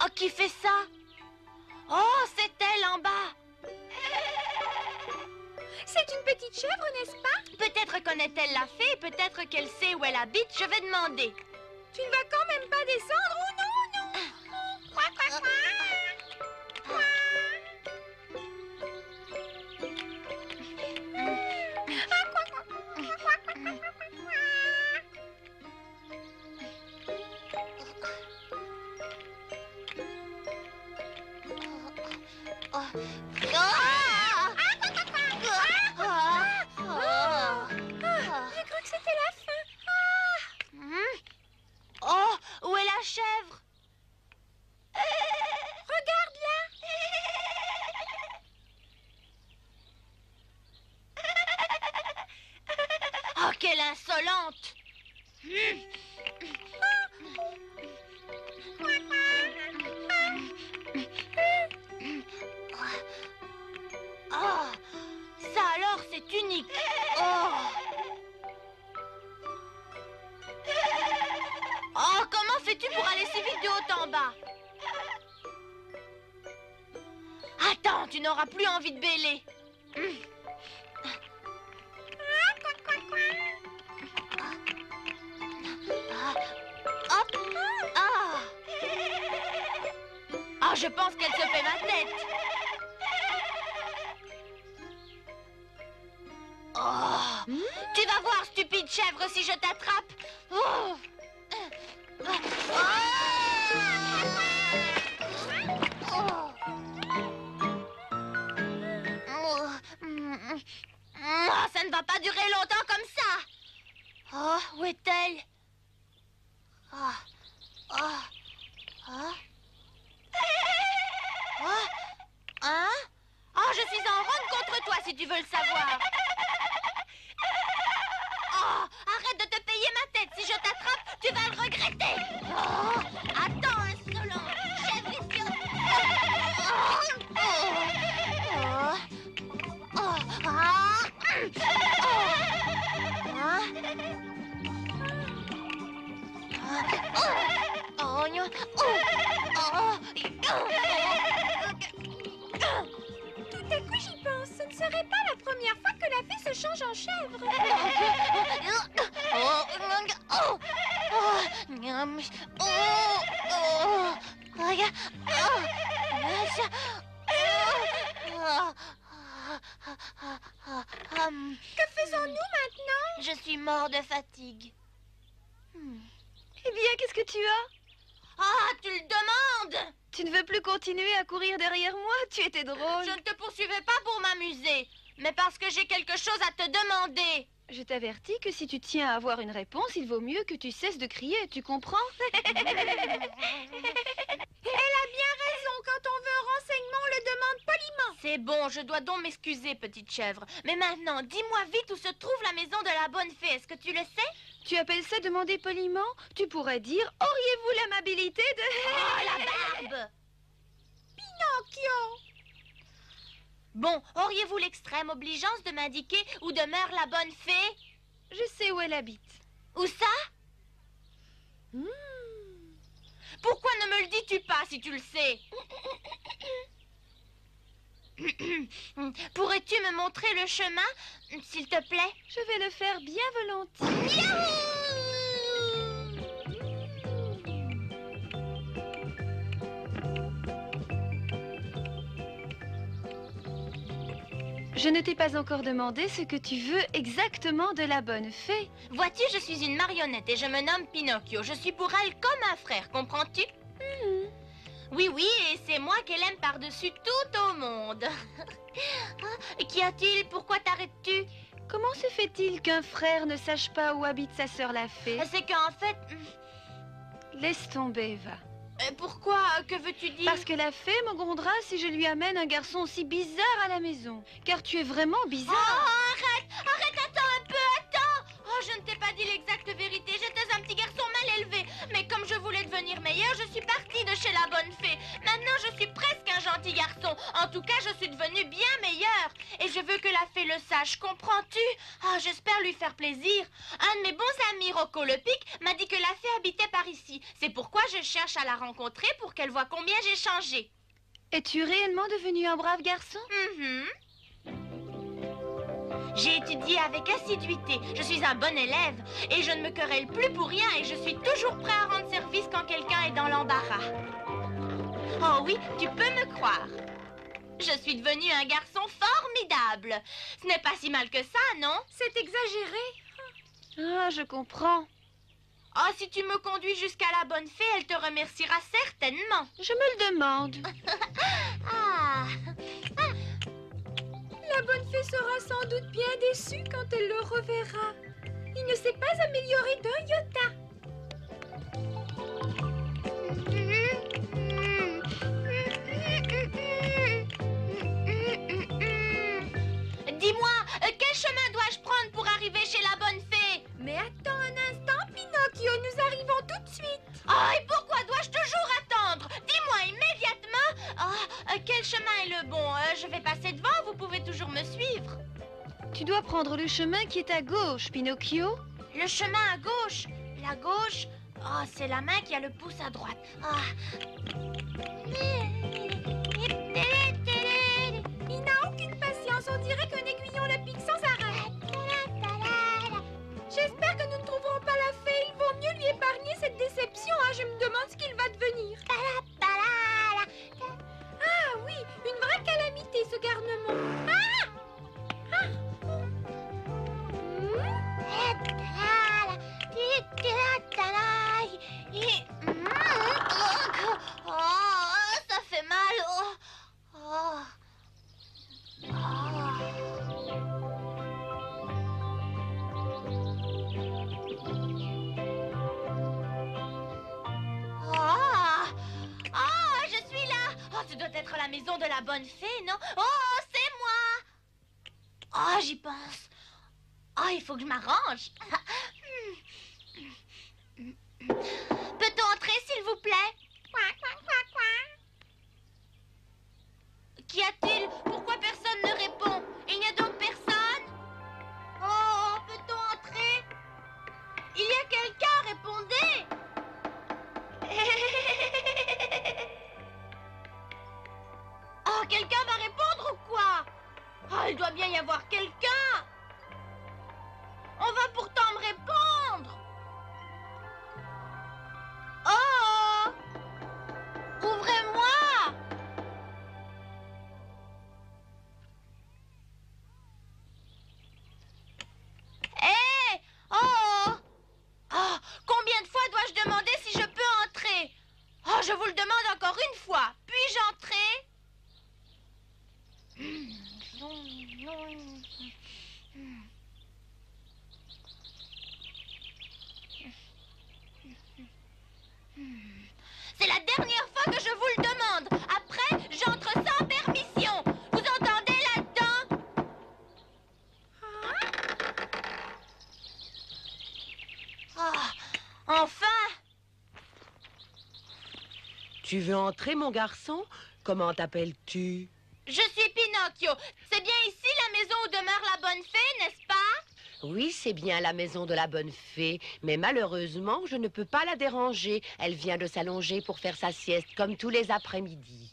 Oh, qui fait ça? Oh, c'est elle en bas. C'est une petite chèvre, n'est-ce pas? Peut-être connaît-elle la fée, peut-être qu'elle sait où elle habite. Je vais demander. Tu ne vas quand même pas descendre? Oh non, non! Quoi, quoi, quoi? J'ai cru que c'était la fin. Oh, où est la chèvre? Regarde là. Oh, quelle insolente! Oh, ça alors, c'est unique. Oh, comment fais-tu pour aller si vite de haut en bas? Attends, tu n'auras plus envie de bêler. Hop. Ah, je pense qu'elle se fait ma tête. Oh, tu vas voir, stupide chèvre, si je t'attrape. Oh. Ça ne va pas durer longtemps comme ça. Oh, où est-elle? Hein? Oh, je suis en ronde contre toi, si tu veux le savoir. Oh, arrête de te payer ma tête. Si je t'attrape, tu vas le regretter. Oh, attends, insolent. Chèvre idiote. Tout à coup, j'y pense. Ce ne serait pas la première fois que la fée se change en chèvre. Que faisons-nous maintenant? Je suis mort de fatigue. Eh bien, qu'est-ce que tu as? Ah, tu le demandes? Tu ne veux plus continuer à courir derrière moi? Tu étais drôle. Je ne te poursuivais pas pour m'amuser, mais parce que j'ai quelque chose à te demander. Je t'avertis que si tu tiens à avoir une réponse, il vaut mieux que tu cesses de crier, tu comprends? Elle a bien raison. Quand on veut un renseignement, on le demande C'est bon, je dois donc m'excuser, petite chèvre. Mais maintenant, dis-moi vite où se trouve la maison de la bonne fée. Est-ce que tu le sais? Tu appelles ça demander poliment? Tu pourrais dire, auriez-vous l'amabilité de... Oh, la barbe! Pinocchio! Bon, auriez-vous l'extrême obligeance de m'indiquer où demeure la bonne fée? Je sais où elle habite. Où ça? Pourquoi ne me le dis-tu pas si tu le sais? Pourrais-tu me montrer le chemin, s'il te plaît? Je vais le faire bien volontiers. Je ne t'ai pas encore demandé ce que tu veux exactement de la bonne fée. Vois-tu, je suis une marionnette et je me nomme Pinocchio. Je suis pour elle comme un frère, comprends-tu? Oui, oui, et c'est moi qu'elle aime par-dessus tout au monde. Qu'y a-t-il? Pourquoi t'arrêtes-tu? Comment se fait-il qu'un frère ne sache pas où habite sa sœur la fée? C'est qu'en fait... Laisse tomber, va. Pourquoi? Que veux-tu dire? Parce que la fée me grondera si je lui amène un garçon aussi bizarre à la maison. Car tu es vraiment bizarre. Oh, arrête! Arrête, attends un peu, attends! Oh, je ne t'ai pas dit l'exacte vérité. J'étais un petit garçon mal élevé. Mais comme je voulais devenir meilleur, je suis partie de chez la bonne fée. Maintenant, je suis presque un gentil garçon. En tout cas, je suis devenu bien meilleur. Et je veux que la fée le sache, comprends-tu? Oh, j'espère lui faire plaisir. Un de mes bons amis, Rocco le Pic, m'a dit que la fée habitait par ici. C'est pourquoi je cherche à la rencontrer pour qu'elle voie combien j'ai changé. Es-tu réellement devenu un brave garçon? J'ai étudié avec assiduité. Je suis un bon élève et je ne me querelle plus pour rien et je suis toujours prêt à rendre service quand quelqu'un est dans l'embarras. Oh oui, tu peux me croire. Je suis devenu un garçon formidable. Ce n'est pas si mal que ça, non? C'est exagéré. Ah, je comprends. Oh, si tu me conduis jusqu'à la bonne fée, elle te remerciera certainement. Je me le demande. Ah. La bonne fée sera sans doute bien déçue quand elle le reverra. Il ne s'est pas amélioré d'un iota. Dis-moi, quel chemin dois-je prendre pour arriver chez la bonne fée? Mais attends un instant, Pinocchio, nous arrivons tout de suite. Oh, et pourquoi dois-je toujours attendre? Dis-moi immédiatement. Oh, quel chemin est le bon? Je vais passer devant, vous pouvez toujours me suivre. Tu dois prendre le chemin qui est à gauche, Pinocchio. Le chemin à gauche? La gauche? Oh, c'est la main qui a le pouce à droite. Ah. Il n'a aucune patience, on dirait qu'un aiguillon le pique sans arrêt. J'espère que nous ne trouverons pas la fée. Il vaut mieux lui épargner cette déception. Hein. Je me demande ce qu'il va devenir. Ah oui, une vraie calamité, ce garnement. Ah! Oh, ça fait mal. Oh. Je suis là. Oh, ce doit être la maison de la bonne fée, non? Oh, c'est moi. Oh, j'y pense. Oh, il faut que je m'arrange. Peut-on entrer, s'il vous plaît? Qu'y a-t-il? Pourquoi personne ne répond? Il n'y a donc personne? Oh, peut-on entrer? Il y a quelqu'un, répondez! Oh, quelqu'un va répondre ou quoi? Oh, il doit bien y avoir quelqu'un! On va pourtant me répondre! Oh! Ouvrez-moi! Hé! Oh! Oh! Combien de fois dois-je demander si je peux entrer? Oh, je vous le demande encore une fois. Puis-je entrer? Tu veux entrer, mon garçon? Comment t'appelles-tu? Je suis Pinocchio. C'est bien ici la maison où demeure la bonne fée, n'est-ce pas? Oui, c'est bien la maison de la bonne fée, mais malheureusement, je ne peux pas la déranger. Elle vient de s'allonger pour faire sa sieste, comme tous les après-midi.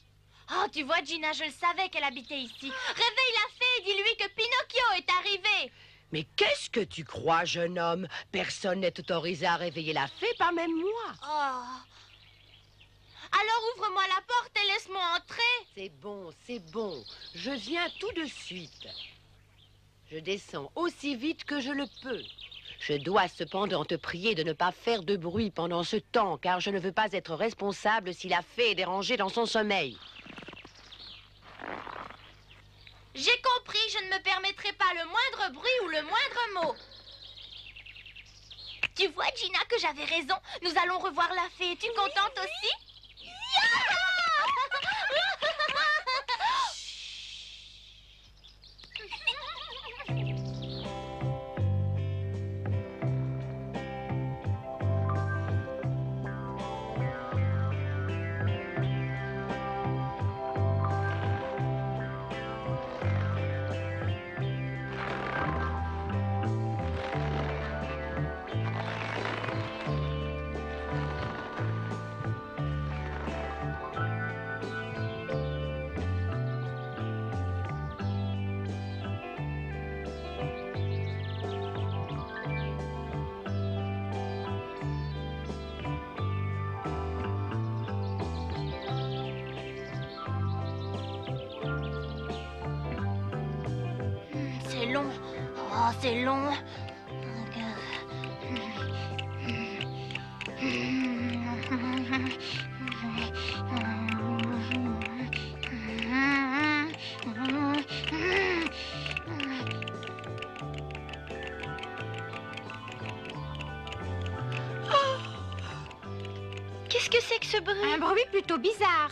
Oh, tu vois, Gina, je le savais qu'elle habitait ici. Réveille la fée et dis-lui que Pinocchio est arrivé. Mais qu'est-ce que tu crois, jeune homme? Personne n'est autorisé à réveiller la fée, pas même moi. Oh. Alors ouvre-moi la porte et laisse-moi entrer. C'est bon, c'est bon. Je viens tout de suite. Je descends aussi vite que je le peux. Je dois cependant te prier de ne pas faire de bruit pendant ce temps, car je ne veux pas être responsable si la fée est dérangée dans son sommeil. J'ai compris, je ne me permettrai pas le moindre bruit ou le moindre mot. Tu vois, Gina, que j'avais raison. Nous allons revoir la fée. Es-tu contente aussi? C'est long. Oh, c'est long. Qu'est-ce que c'est que ce bruit? Un bruit plutôt bizarre.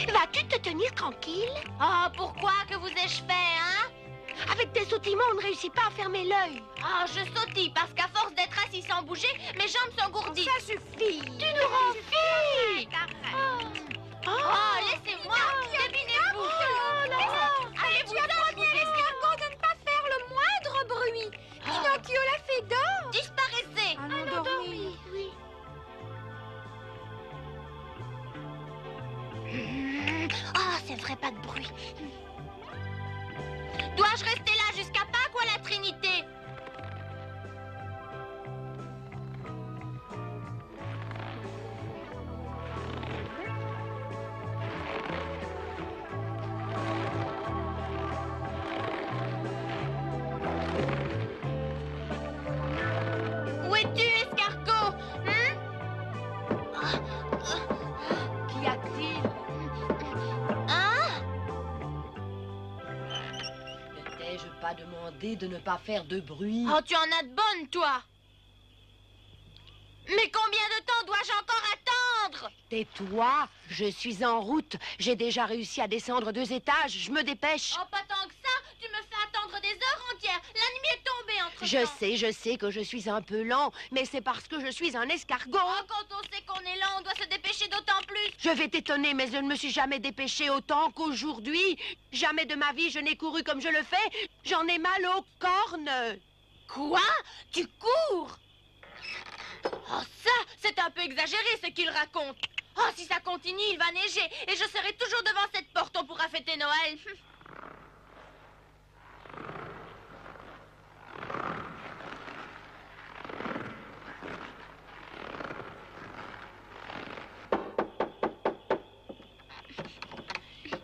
Vas-tu te tenir tranquille? Oh, pourquoi? Que vous ai-je fait, hein? Avec tes sautillements, on ne réussit pas à fermer l'œil. Oh, je sautille parce qu'à force d'être assis sans bouger, mes jambes s'engourdissent. Ça suffit. Tu nous rends fille. Oh, laissez-moi. Devinez-vous. Allez-vous-en. L'escargot de ne pas faire le moindre bruit. Pinocchio l'a fait d'or. Disparaissez. Un endormi. Oui. Ah, c'est vrai, pas de bruit. Dois-je rester là jusqu'à Pâques ou à la Trinité? Où es-tu, escargot? Qu'y a-t-il? Hein? Ne t'ai-je pas demandé de ne pas faire de bruit? Oh, tu en as de bonnes, toi. Mais combien de temps dois-je encore attendre? Tais-toi, je suis en route. J'ai déjà réussi à descendre 2 étages. Je me dépêche. Oh, pas tant que ça. Tu me fais attendre des heures entières. La nuit est tombée entre-temps. Je sais que je suis un peu lent, mais c'est parce que je suis un escargot. Oh, quand on sait qu'on est lent, on doit se dépêcher d'autant plus. Je vais t'étonner, mais je ne me suis jamais dépêchée autant qu'aujourd'hui. Jamais de ma vie je n'ai couru comme je le fais. J'en ai mal aux cornes. Quoi? Tu cours? Oh, ça, c'est un peu exagéré ce qu'il raconte. Oh, si ça continue, il va neiger et je serai toujours devant cette porte. On pourra fêter Noël.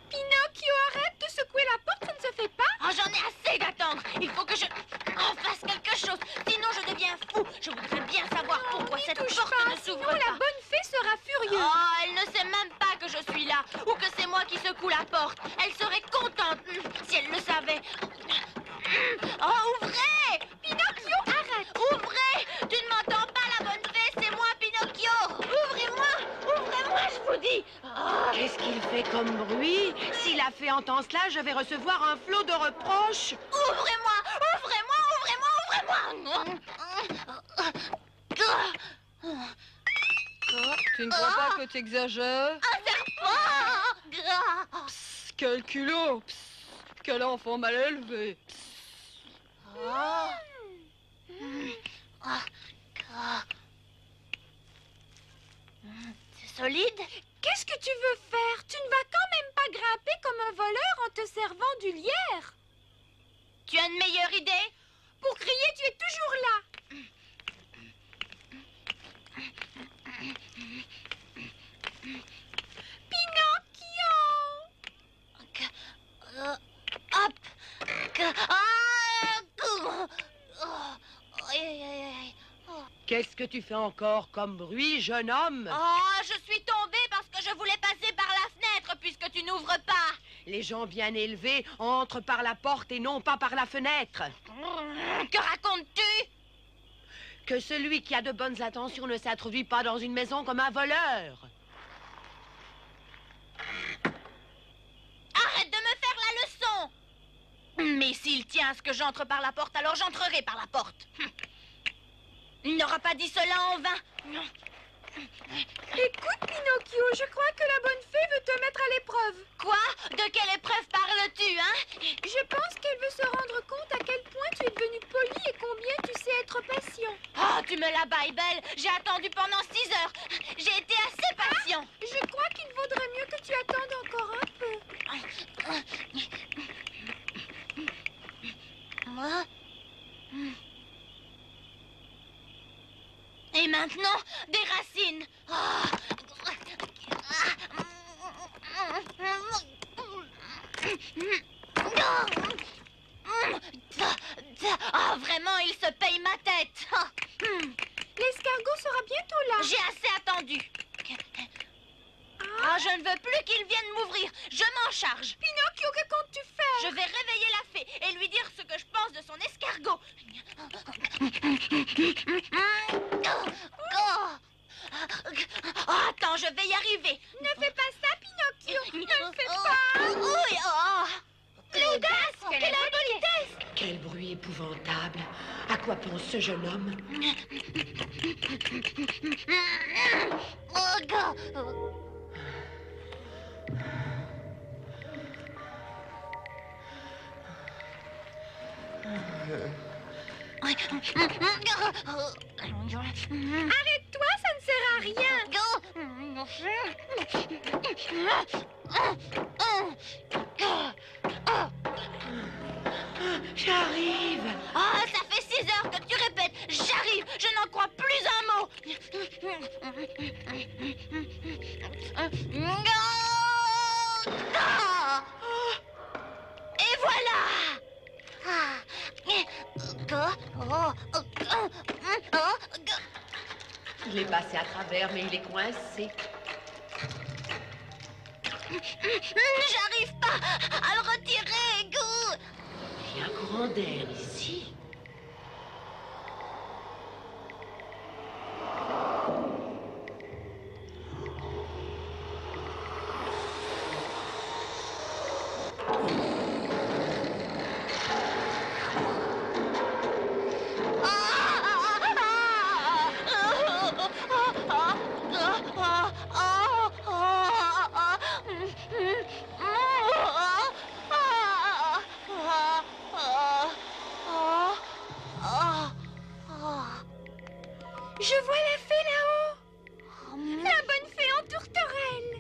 Pinocchio, arrête de secouer la porte, ça ne se fait pas. Oh, j'en ai assez d'attendre. Il faut que je fasse quelque chose. Sinon, je deviens fou. Je voudrais bien savoir pourquoi cette porte ne s'ouvre pas. Sinon, la bonne fée sera furieuse. Oh, elle ne sait même pas que je suis là ou que c'est moi qui secoue la porte. Elle serait contente si elle le savait. Oh, ouvrez! Pinocchio, arrête! Ouvrez! Tu ne m'entends pas, la bonne fée, c'est moi, Pinocchio! Ouvrez-moi! Ouvrez-moi, je vous dis! Oh. Qu'est-ce qu'il fait comme bruit? Si la fée entend cela, je vais recevoir un flot de reproches. Ouvrez-moi! Ouvrez-moi! Ouvrez-moi! Ouvrez-moi! Tu ne crois pas que tu exagères? Un serpent gras. Psst, quel culot! Psst, quel enfant mal élevé! C'est solide. Qu'est-ce que tu veux faire? Tu ne vas quand même pas grimper comme un voleur en te servant du lierre. Tu as une meilleure idée? Pour crier, tu es toujours là. Pinocchio! Hop! Qu'est-ce que tu fais encore comme bruit, jeune homme? Oh, je suis tombée parce que je voulais passer par la fenêtre puisque tu n'ouvres pas. Les gens bien élevés entrent par la porte et non pas par la fenêtre. Que racontes-tu? Que celui qui a de bonnes intentions ne s'introduit pas dans une maison comme un voleur. Arrête de me faire la leçon! Mais s'il tient à ce que j'entre par la porte, alors j'entrerai par la porte. Il n'aura pas dit cela en vain. Écoute, Pinocchio, je crois que la bonne fée veut te mettre à l'épreuve. Quoi? De quelle épreuve parles-tu, hein? Je pense qu'elle veut se rendre compte à quel point tu es devenu poli et combien tu sais être patient. Oh, tu me la bailles belle. J'ai attendu pendant 6 heures. J'ai été assez patient. Je crois qu'il vaudrait mieux que tu attendes encore un peu. Et maintenant, des racines. Ah, vraiment, il se paye ma tête. L'escargot sera bientôt là. J'ai assez attendu. Ah, je ne veux plus qu'il vienne m'ouvrir. Je m'en charge. Pinocchio, que comptes-tu faire? Je vais réveiller la fée et lui dire ce que je pense de son escargot. Oh, attends, je vais y arriver. Ne fais pas ça, Pinocchio. Ne le fais pas. Oui, l'audace, quelle impolitesse. Quel bruit épouvantable. À quoi pense ce jeune homme? Arrête-toi, ça ne sert à rien. J'arrive. Ah, ça fait 6 heures que tu répètes. J'arrive, je n'en crois plus un mot. Et voilà. Il est passé à travers, mais il est coincé. J'arrive pas à le retirer, Gou. Il y a un courant d'air ici. Je vois la fée là-haut. La bonne fée en tourterelle.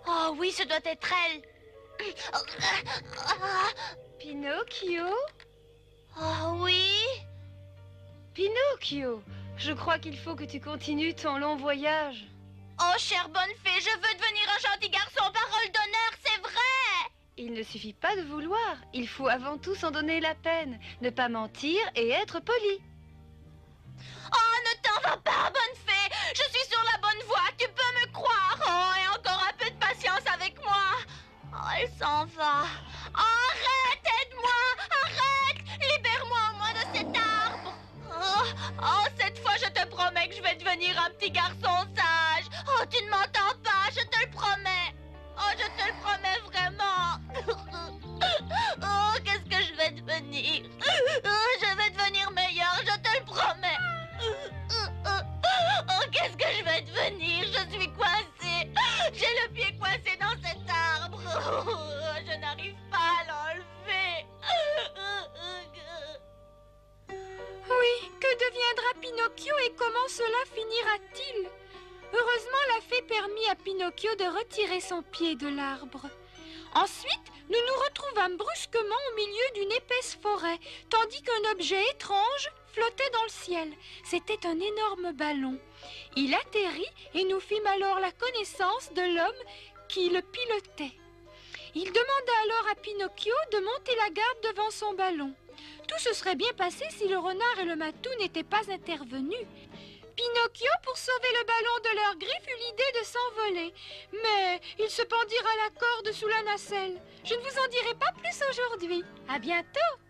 Oh oui, ce doit être elle. Pinocchio? Oh oui? Pinocchio, je crois qu'il faut que tu continues ton long voyage. Oh, chère bonne fée, je veux devenir un gentil garçon, parole d'honneur, c'est vrai! Il ne suffit pas de vouloir, il faut avant tout s'en donner la peine, ne pas mentir et être poli. Oh, ne t'en va pas, bonne fée! Je suis sur la bonne voie, tu peux me croire! Oh, et encore un peu de patience avec moi! Oh, elle s'en va! Arrête, aide-moi! Arrête! Libère-moi au moins de cet arbre! Oh, cette fois, je te promets que je vais devenir un petit garçon sage! Oh, tu ne m'entends pas, je te le promets! Oh, je te le promets vraiment! Oh, qu'est-ce que je vais devenir? Oh, je vais devenir meilleure, je te comment cela finira-t-il? Heureusement, la fée permit à Pinocchio de retirer son pied de l'arbre. Ensuite, nous nous retrouvâmes brusquement au milieu d'une épaisse forêt, tandis qu'un objet étrange flottait dans le ciel. C'était un énorme ballon. Il atterrit et nous fîmes alors la connaissance de l'homme qui le pilotait. Il demanda alors à Pinocchio de monter la garde devant son ballon. Tout se serait bien passé si le renard et le matou n'étaient pas intervenus. Pinocchio, pour sauver le ballon de leurs griffes, eut l'idée de s'envoler. Mais ils se pendirent à la corde sous la nacelle. Je ne vous en dirai pas plus aujourd'hui. À bientôt!